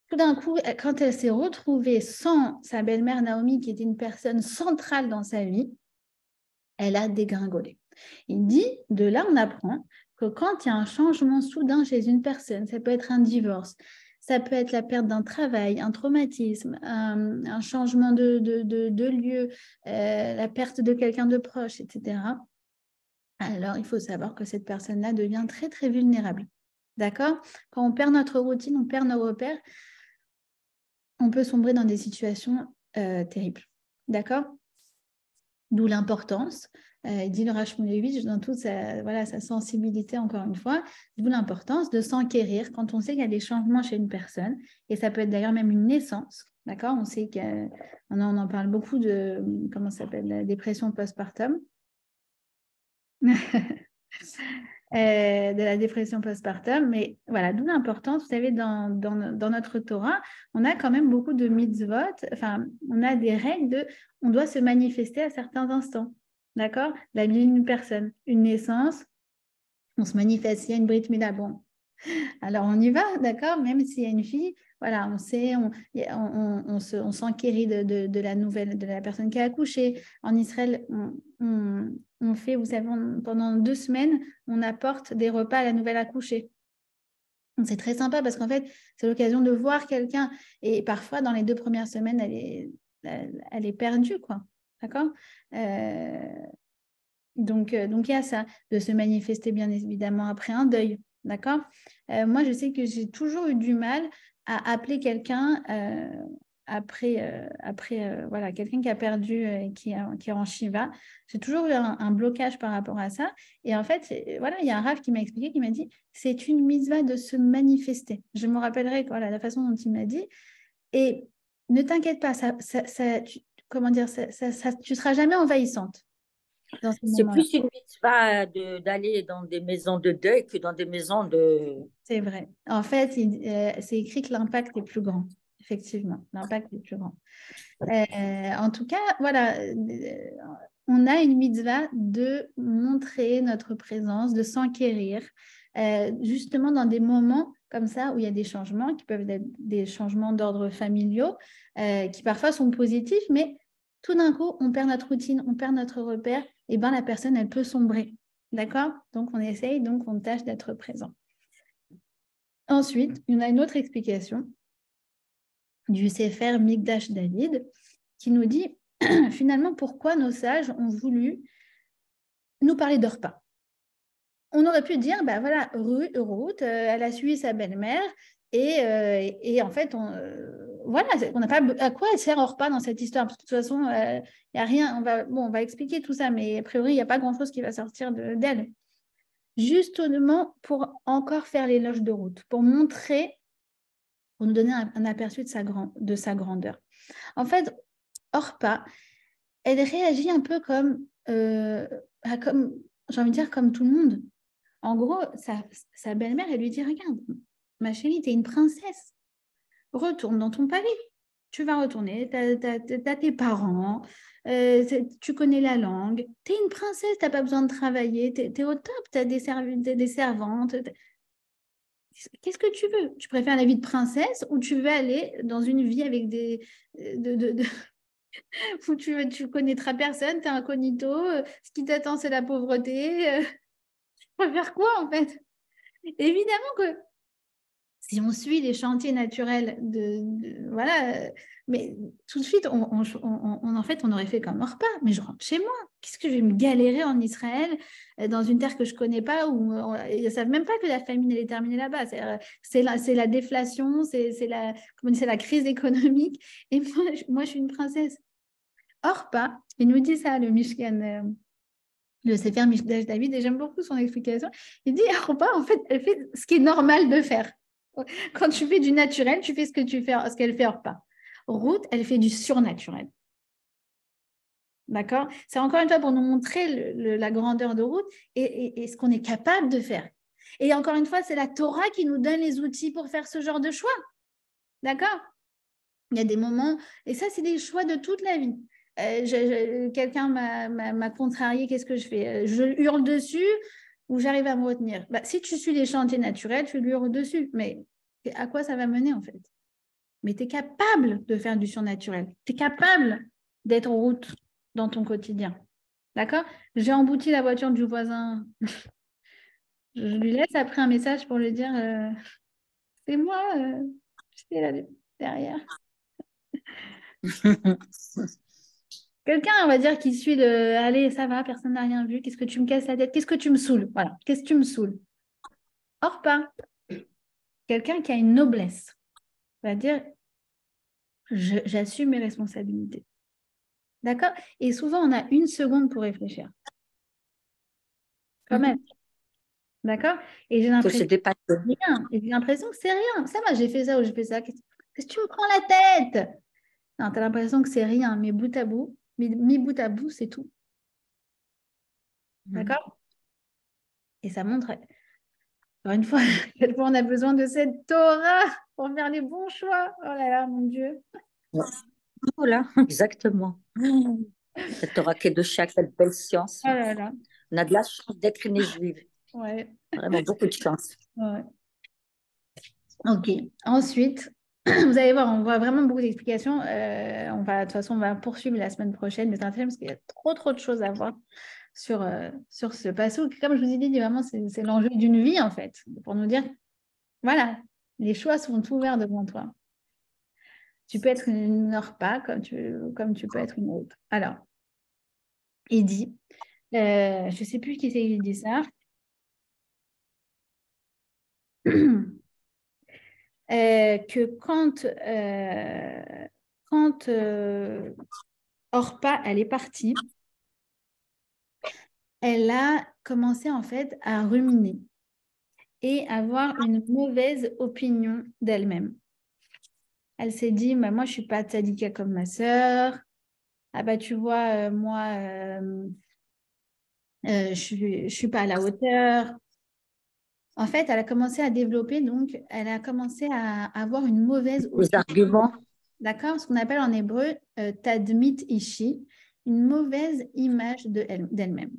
[SPEAKER 1] tout d'un coup, quand elle s'est retrouvée sans sa belle-mère Naomi, qui était une personne centrale dans sa vie, elle a dégringolé. Il dit, de là, on apprend que quand il y a un changement soudain chez une personne, ça peut être un divorce, ça peut être la perte d'un travail, un traumatisme, un changement de lieu, la perte de quelqu'un de proche, etc. Alors, il faut savoir que cette personne-là devient très, très vulnérable. D'accord? Quand on perd notre routine, on perd nos repères, on peut sombrer dans des situations terribles. D'accord? D'où l'importance, dit le Rav Shmulevitch dans toute sa sensibilité, encore une fois, d'où l'importance de s'enquérir quand on sait qu'il y a des changements chez une personne, et ça peut être d'ailleurs même une naissance, d'accord? On sait qu'on en parle beaucoup de, comment ça s'appelle, la dépression postpartum. De la dépression postpartum, mais voilà, d'où l'importance, vous savez, dans notre Torah, on a quand même beaucoup de mitzvot, enfin, on a des règles on doit se manifester à certains instants, d'accord? La vie d'une personne, une naissance, on se manifeste, il y a une brit mila, bon, alors on y va, d'accord? Même s'il y a une fille, voilà, on sait, on s'enquérit de la nouvelle, de la personne qui a accouché. En Israël, on fait, vous savez, pendant 2 semaines, on apporte des repas à la nouvelle accouchée. C'est très sympa parce qu'en fait, c'est l'occasion de voir quelqu'un. Et parfois, dans les 2 premières semaines, elle est perdue, quoi. D'accord? Donc, il y a ça, de se manifester bien évidemment après un deuil. D'accord? Moi, je sais que j'ai toujours eu du mal à appeler quelqu'un après voilà, quelqu'un qui a perdu et qui est en Shiva. J'ai toujours eu un blocage par rapport à ça. Et en fait, voilà, il y a un Rav qui m'a expliqué, qui m'a dit, c'est une mitzvah de se manifester. Je me rappellerai voilà, la façon dont il m'a dit. Et ne t'inquiète pas, comment dire, tu ne seras jamais envahissante dans ce
[SPEAKER 2] C'est
[SPEAKER 1] moment-là.
[SPEAKER 2] plus une mitzvah d'aller dans des maisons de deuil que dans des maisons de...
[SPEAKER 1] C'est vrai. En fait, c'est écrit que l'impact est plus grand. Effectivement, l'impact est plus grand. En tout cas, voilà, on a une mitzvah de montrer notre présence, de s'enquérir, justement dans des moments comme ça où il y a des changements qui peuvent être des changements d'ordre familiaux, qui parfois sont positifs, mais tout d'un coup, on perd notre routine, on perd notre repère, et bien la personne, elle peut sombrer. D'accord? Donc, on essaye, donc on tâche d'être présent. Ensuite, il y a une autre explication du Sefer Mikdash David qui nous dit finalement pourquoi nos sages ont voulu nous parler de repas. on aurait pu dire, bah voilà, Ruth, elle a suivi sa belle-mère et en fait, voilà, on n'a pas à quoi elle sert Orpa dans cette histoire. Parce que de toute façon, il n'y a rien. On va expliquer tout ça, mais a priori, il n'y a pas grand-chose qui va sortir d'elle. Justement pour encore faire l'éloge de Ruth, pour montrer, pour nous donner un aperçu de sa grandeur. En fait, Orpa, elle réagit un peu comme j'ai envie de dire, comme tout le monde. En gros, sa belle-mère, elle lui dit, regarde, ma chérie, tu es une princesse. Retourne dans ton palais. Tu vas retourner, tu as tes parents, tu connais la langue. Tu es une princesse, tu n'as pas besoin de travailler, tu es au top, tu as des servantes. Qu'est-ce que tu veux? Tu préfères la vie de princesse ou tu veux aller dans une vie avec où tu connaîtras personne, tu es incognito, ce qui t'attend, c'est la pauvreté. Tu préfères quoi en fait? Évidemment que si on suit les chantiers naturels voilà, mais tout de suite, en fait, on aurait fait comme Orpa, mais je rentre chez moi. Qu'est-ce que je vais me galérer en Israël, dans une terre que je ne connais pas, où ils ne savent même pas que la famine elle est terminée là-bas. C'est la déflation, c'est la crise économique. Et moi, je suis une princesse. Orpa, il nous dit ça, le Mishkan. Le Sefer Mikdash David, et j'aime beaucoup son explication. Il dit, Orpa, en fait, elle fait ce qui est normal de faire. Quand tu fais du naturel, tu fais ce qu'elle fait Orpa. Ruth, elle fait du surnaturel. D'accord? C'est encore une fois pour nous montrer la grandeur de Ruth et ce qu'on est capable de faire. Et encore une fois, c'est la Torah qui nous donne les outils pour faire ce genre de choix. D'accord? Il y a des moments, et ça, c'est des choix de toute la vie. Quelqu'un m'a contrarié, qu'est-ce que je fais? Je hurle dessus ou j'arrive à me retenir? Bah, si tu suis les chantiers naturels, tu lui hurles dessus. Mais à quoi ça va mener en fait? Mais tu es capable de faire du surnaturel. Tu es capable d'être en route dans ton quotidien. D'accord? J'ai embouti la voiture du voisin. Je lui laisse après un message pour lui dire c'est moi, j'étais là derrière. Quelqu'un, on va dire, qui suit le allez, ça va, personne n'a rien vu, qu'est-ce que tu me casses la tête, qu'est-ce que tu me saoules? Voilà, qu'est-ce que tu me saoules? Or pas. Quelqu'un qui a une noblesse, on va dire j'assume mes responsabilités. D'accord? Et souvent, on a une seconde pour réfléchir. Quand même. D'accord? Et j'ai l'impression que c'est rien. Et j'ai l'impression que c'est rien. Ça va, j'ai fait ça ou j'ai fait ça. Qu'est-ce que tu me prends la tête? Non, tu as l'impression que c'est rien, mais bout à bout, mis bout à bout, c'est tout. D'accord? Et ça montre, encore une fois, à quel point on a besoin de cette Torah pour faire les bons choix. Oh là là, mon Dieu.
[SPEAKER 2] Voilà, exactement. Cette Torah qui est de chaque, cette belle science.
[SPEAKER 1] Oh là là.
[SPEAKER 2] On a de la chance d'être nés juifs.
[SPEAKER 1] Ouais.
[SPEAKER 2] Vraiment beaucoup de chance.
[SPEAKER 1] Ouais. Ok. Ensuite, vous allez voir, on voit vraiment beaucoup d'explications. De toute façon, on va poursuivre la semaine prochaine, mais parce qu'il y a trop de choses à voir sur ce passage. Comme je vous ai dit, vraiment, c'est l'enjeu d'une vie, en fait, pour nous dire, voilà, les choix sont ouverts devant toi. Tu peux être une Orpa comme tu peux être une autre. Alors, il dit, je ne sais plus qui c'est qui dit ça. Que quand Orpa, elle est partie, elle a commencé en fait à ruminer et avoir une mauvaise opinion d'elle-même. Elle s'est dit, bah, moi, je ne suis pas tzadika comme ma sœur. Ah bah, tu vois, moi, je ne suis pas à la hauteur. En fait, elle a commencé à développer, donc, elle a commencé à avoir une mauvaise opinion.
[SPEAKER 2] Les arguments.
[SPEAKER 1] D'accord? Ce qu'on appelle en hébreu tadmit ishi, une mauvaise image d'elle-même.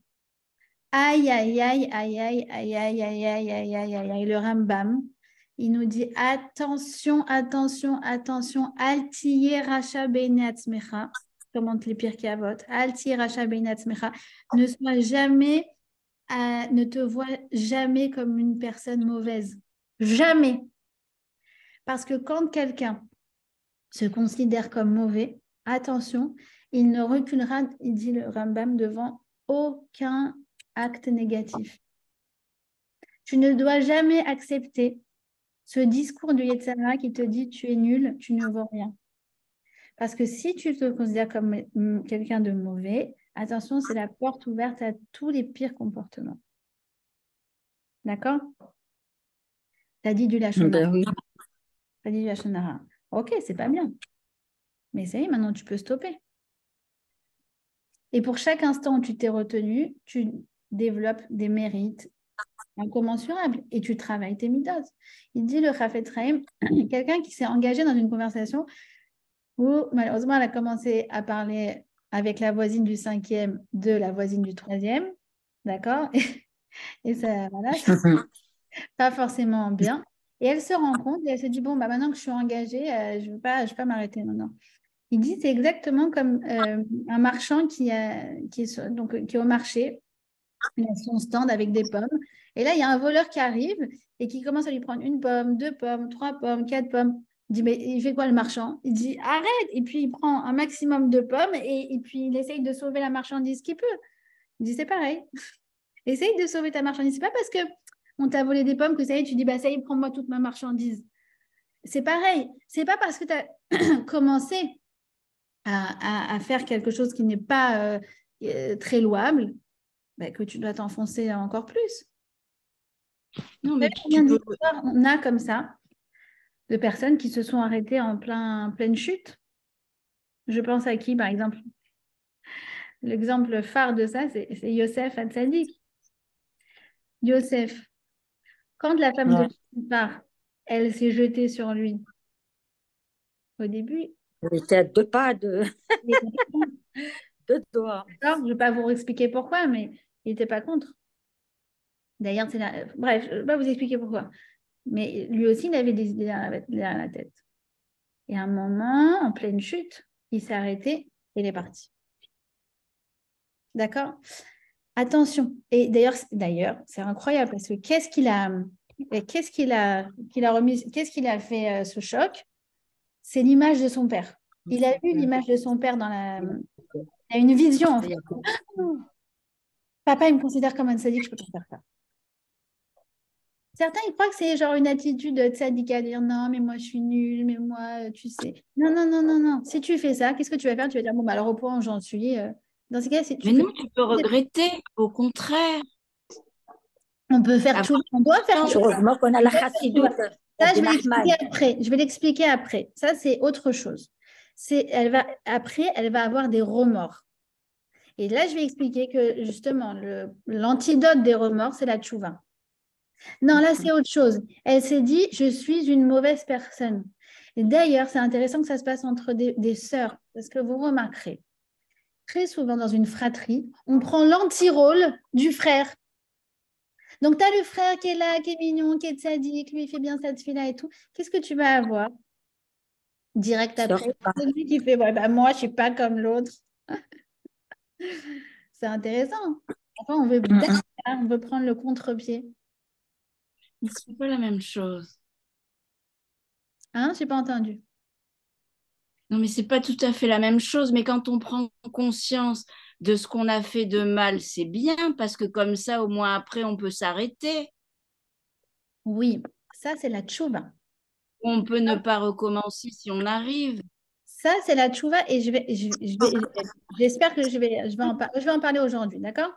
[SPEAKER 1] Aïe, aïe, aïe, aïe, aïe, aïe, aïe, aïe, aïe, aïe, aïe, aïe, aïe. Le Rambam, il nous dit attention, attention, attention, altiye racha beinei atzmecha, commente les Pirkei Avot, altiye racha beinei atzmecha, ne te vois jamais comme une personne mauvaise. Jamais. Parce que quand quelqu'un se considère comme mauvais, attention, il ne reculera, il dit le Rambam, devant aucun acte négatif. Tu ne dois jamais accepter ce discours du Yetzer Hara qui te dit tu es nul, tu ne vaux rien. Parce que si tu te considères comme quelqu'un de mauvais, attention, c'est la porte ouverte à tous les pires comportements. D'accord? Tu as dit du Lachon Hara.
[SPEAKER 2] Ben oui.
[SPEAKER 1] Tu as dit du Lachon Hara. Ok, c'est pas bien. Mais ça y est, maintenant tu peux stopper. Et pour chaque instant où tu t'es retenu, tu développes des mérites incommensurables et tu travailles tes midotes. Il dit le Chafetz Chaim, quelqu'un qui s'est engagé dans une conversation où malheureusement elle a commencé à parler avec la voisine du 5e de la voisine du 3e, d'accord? Et ça, voilà, c'est pas forcément bien. Et elle se rend compte et elle se dit, bon, bah, maintenant que je suis engagée, je ne veux pas m'arrêter maintenant. Il dit, c'est exactement comme un marchand qui est au marché, il a son stand avec des pommes. Et là, il y a un voleur qui arrive et qui commence à lui prendre une pomme, 2 pommes, 3 pommes, 4 pommes. Il dit, mais il fait quoi le marchand? Il dit, arrête! Et puis, il prend un maximum de pommes et puis il essaye de sauver la marchandise qu'il peut. Il dit, c'est pareil. Essaye de sauver ta marchandise. C'est pas parce que on t'a volé des pommes que ça y est, tu dis, bah ça y est, prends-moi toute ma marchandise. C'est pareil. C'est pas parce que tu as commencé à faire quelque chose qui n'est pas très louable bah, que tu dois t'enfoncer encore plus.
[SPEAKER 2] Non, mais
[SPEAKER 1] On a comme ça de personnes qui se sont arrêtées en pleine chute. Je pense à qui, par exemple? L'exemple phare de ça, c'est Yosef Hatzadik. Yosef, quand la femme de Potiphar, elle s'est jetée sur lui, au début,
[SPEAKER 2] il était à 2 pas de 2 doigts.
[SPEAKER 1] je ne vais pas vous expliquer pourquoi, mais il n'était pas contre. D'ailleurs, bref, je ne vais pas vous expliquer pourquoi. Mais lui aussi, il avait des idées derrière la tête. Et à un moment, en pleine chute, il s'est arrêté et il est parti. D'accord? Attention. Et d'ailleurs, c'est incroyable parce que qu'est-ce qu'il a remis, qu'est-ce qu'il a fait ce choc? C'est l'image de son père. Il a vu l'image de son père il a une vision. En fait. Papa, il me considère comme un sadique, je ne peux pas faire ça. Certains, ils croient que c'est genre une attitude de sadique à dire non, mais moi je suis nulle, mais moi, tu sais. Non, non, non, non, non. Si tu fais ça, qu'est-ce que tu vas faire? Tu vas dire, bon, bah, alors au point où j'en suis. Dans ces cas,
[SPEAKER 4] Mais non, tu peux regretter, au contraire.
[SPEAKER 1] On peut faire tout. On doit faire tout.
[SPEAKER 2] Heureusement qu'on a la chassidoute.
[SPEAKER 1] Ça, je vais l'expliquer après. Je vais l'expliquer après. Ça, c'est autre chose. Après, elle va avoir des remords. Et là, je vais expliquer que justement, l'antidote des remords, c'est la tchouva. Non, là, c'est autre chose. Elle s'est dit, je suis une mauvaise personne. Et d'ailleurs, c'est intéressant que ça se passe entre des sœurs, parce que vous remarquerez, très souvent dans une fratrie, on prend l'anti-rôle du frère. Donc, tu as le frère qui est là, qui est mignon, qui est sadique, lui, il fait bien cette fille-là et tout. Qu'est-ce que tu vas avoir direct après? C'est lui qui fait, ouais, bah, moi, je ne suis pas comme l'autre. C'est intéressant. Enfin, on veut prendre le contre-pied.
[SPEAKER 4] Mais ce n'est pas la même chose.
[SPEAKER 1] Hein, je n'ai pas entendu.
[SPEAKER 4] Non, mais ce n'est pas tout à fait la même chose. Mais quand on prend conscience de ce qu'on a fait de mal, c'est bien, parce que comme ça, au moins après, on peut s'arrêter.
[SPEAKER 1] Oui, ça, c'est la tchouva.
[SPEAKER 4] On peut ne pas recommencer si on arrive.
[SPEAKER 1] Ça, c'est la tchouva et j'espère que je vais en parler aujourd'hui, d'accord?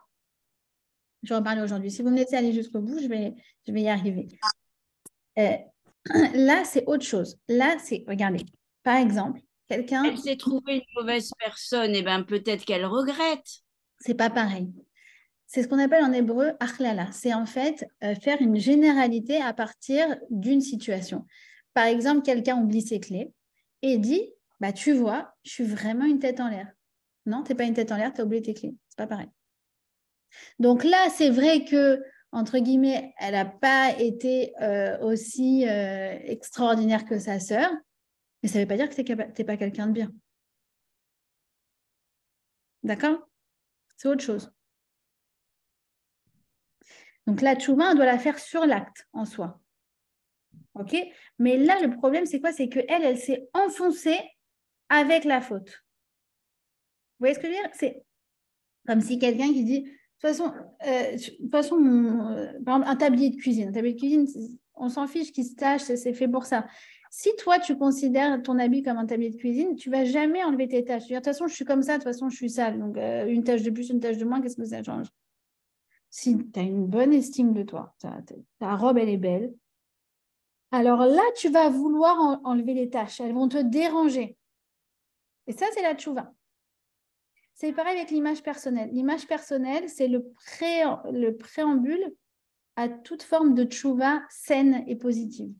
[SPEAKER 1] Je vais en parler aujourd'hui. Si vous me laissez aller jusqu'au bout, je vais y arriver. Là, c'est autre chose. Là, regardez, par exemple, quelqu'un...
[SPEAKER 4] Elle s'est trouvée une mauvaise personne, et bien peut-être qu'elle regrette.
[SPEAKER 1] C'est pas pareil. C'est ce qu'on appelle en hébreu achlala. C'est en fait faire une généralité à partir d'une situation. Par exemple, quelqu'un oublie ses clés et dit, bah, tu vois, je suis vraiment une tête en l'air. Non, tu n'es pas une tête en l'air, tu as oublié tes clés. C'est pas pareil. Donc là, c'est vrai que, entre guillemets, elle n'a pas été aussi extraordinaire que sa sœur, mais ça ne veut pas dire que tu n'es pas quelqu'un de bien. D'accord? C'est autre chose. Donc la tchouva, on doit la faire sur l'acte en soi. OK? Mais là, le problème, c'est quoi? C'est qu'elle, elle s'est enfoncée avec la faute. Vous voyez ce que je veux dire? C'est comme si quelqu'un qui dit par exemple, un tablier de cuisine. Un tablier de cuisine, on s'en fiche qu'il se tâche, c'est fait pour ça. Si toi, tu considères ton habit comme un tablier de cuisine, tu ne vas jamais enlever tes tâches. De toute façon, je suis comme ça, de toute façon, je suis sale. Donc, une tâche de plus, une tâche de moins, qu'est-ce que ça change? Si tu as une bonne estime de toi, ta robe, elle est belle, alors là, tu vas vouloir enlever les tâches. Elles vont te déranger. Et ça, c'est la tchouva. C'est pareil avec l'image personnelle. L'image personnelle, c'est le préambule à toute forme de tchouva saine et positive.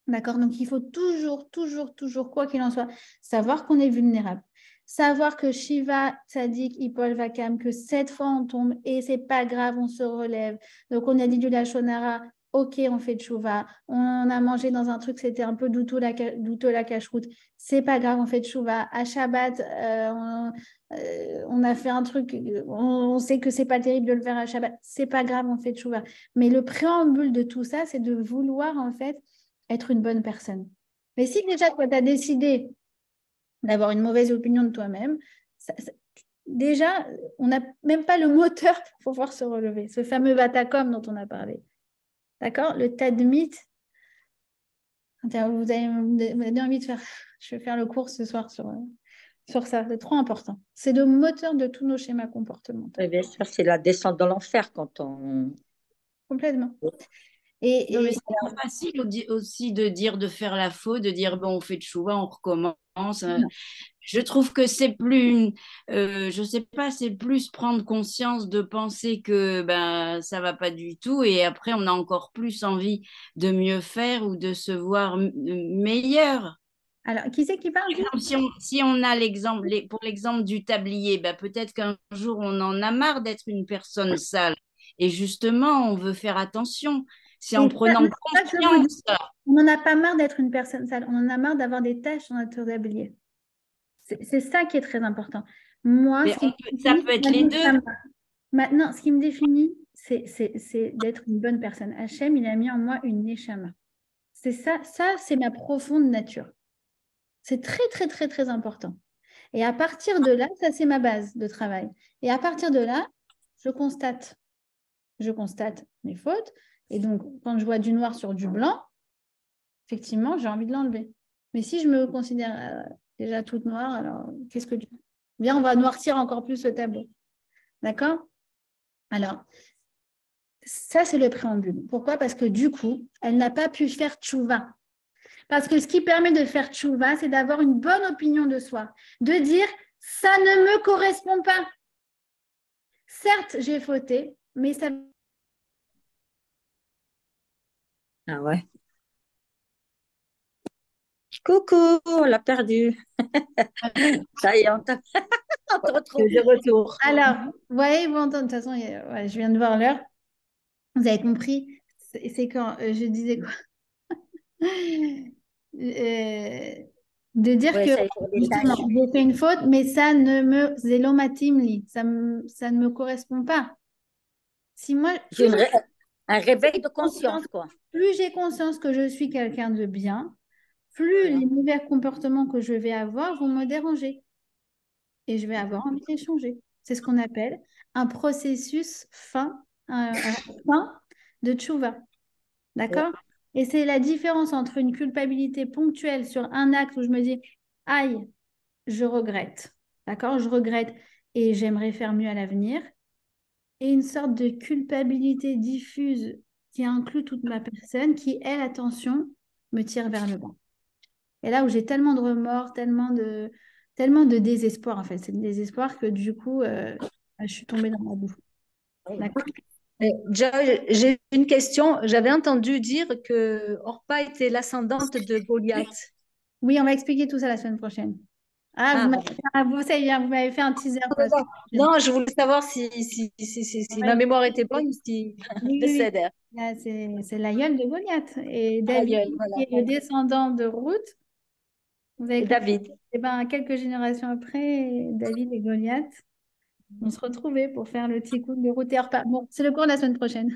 [SPEAKER 1] D'accord? Donc, il faut toujours, toujours, toujours, quoi qu'il en soit, savoir qu'on est vulnérable. Savoir que Shiva, Tzadik, Ipol, Vakam, que 7 fois on tombe et c'est pas grave, on se relève. Donc, on a dit du Lachonara, ok, on fait tchouva. On a mangé dans un truc, c'était un peu douteux la cache-route. C'est pas grave, on fait tchouva. À Shabbat, on a fait un truc, on sait que c'est pas terrible de le faire à Shabbat. C'est pas grave, on fait tchouva. Mais le préambule de tout ça, c'est de vouloir, en fait, être une bonne personne. Mais si déjà, toi, tu as décidé d'avoir une mauvaise opinion de toi-même, déjà, on n'a même pas le moteur pour pouvoir se relever. Ce fameux Vatacom dont on a parlé. D'accord? Le Tadmit. Vous avez envie de faire... Je vais faire le cours ce soir sur ça. C'est trop important. C'est le moteur de tous nos schémas comportementaux.
[SPEAKER 2] Oui, bien sûr, c'est la descente dans l'enfer quand on...
[SPEAKER 1] Complètement.
[SPEAKER 4] Non, mais c'est pas facile aussi de dire, de faire la faute, de dire, bon, on fait tchouva, on recommence. Je trouve que c'est plus, je sais pas, c'est plus prendre conscience de penser que ben, ça va pas du tout et après, on a encore plus envie de mieux faire ou de se voir meilleur.
[SPEAKER 1] Alors, qui c'est qui parle?
[SPEAKER 4] Par exemple, si on a l'exemple, pour l'exemple du tablier, ben, peut-être qu'un jour, on en a marre d'être une personne sale. Et justement, on veut faire attention. C'est en prenant conscience.
[SPEAKER 1] On n'en a pas marre d'être une personne sale. On en a marre d'avoir des taches dans notre tablier. C'est ça qui est très important. Moi,
[SPEAKER 4] ça peut être les deux.
[SPEAKER 1] Maintenant, ce qui me définit, c'est d'être une bonne personne. Hachem, il a mis en moi une neshama. C'est ça, c'est ma profonde nature. C'est très, très, très, très important. Et à partir de là, ça, c'est ma base de travail. Et à partir de là, je constate mes fautes. Et donc, quand je vois du noir sur du blanc, effectivement, j'ai envie de l'enlever. Mais si je me considère déjà toute noire, alors qu'est-ce que tu... Bien, on va noircir encore plus le tableau. D'accord? Alors, ça, c'est le préambule. Pourquoi? Parce que du coup, elle n'a pas pu faire tchouva. Parce que ce qui permet de faire tchouva, c'est d'avoir une bonne opinion de soi. De dire, ça ne me correspond pas. Certes, j'ai fauté, mais ça...
[SPEAKER 2] Ah ouais. Coucou, on l'a perdu. Ça y est, on te retrouve.
[SPEAKER 3] De retour.
[SPEAKER 1] Alors, vous voyez, bon, de toute façon, je viens de voir l'heure. Vous avez compris. C'est quand je disais quoi? De dire
[SPEAKER 2] Ouais,
[SPEAKER 1] que
[SPEAKER 2] ça y est, pour les
[SPEAKER 1] justement,
[SPEAKER 2] tâches.
[SPEAKER 1] j'ai fait une faute, mais ça ne me zélomatimli, ça ne me correspond pas. Si moi,
[SPEAKER 2] J'ai un réveil de conscience, quoi.
[SPEAKER 1] plus j'ai conscience que je suis quelqu'un de bien, plus
[SPEAKER 2] Ouais.
[SPEAKER 1] les mauvais comportements que je vais avoir vont me déranger et je vais avoir envie d'échanger. C'est ce qu'on appelle un processus fin de tchouva. D'accord? Et c'est la différence entre une culpabilité ponctuelle sur un acte où je me dis, aïe, je regrette. D'accord? Je regrette et j'aimerais faire mieux à l'avenir. Et une sorte de culpabilité diffuse qui inclut toute ma personne, qui, elle, attention, me tire vers le bas. Et là où j'ai tellement de remords, tellement de désespoir, en fait. C'est le désespoir que du coup, je suis tombée dans la boue. D'accord?
[SPEAKER 3] J'ai une question. J'avais entendu dire que Orpa était l'ascendante de Goliath.
[SPEAKER 1] Oui, on va expliquer tout ça la semaine prochaine. Ah, vous savez bien, vous m'avez fait un teaser.
[SPEAKER 3] Non, je voulais savoir si ma mémoire était bonne, si
[SPEAKER 1] Oui. Là, c'est l'aïeul de Goliath. Et David, qui est le descendant de Ruth, vous avez compris.
[SPEAKER 3] David.
[SPEAKER 1] Et ben, quelques générations après, David et Goliath vont se retrouver pour faire le tikkun de Ruth et Orpa. Bon, c'est le cours de la semaine prochaine.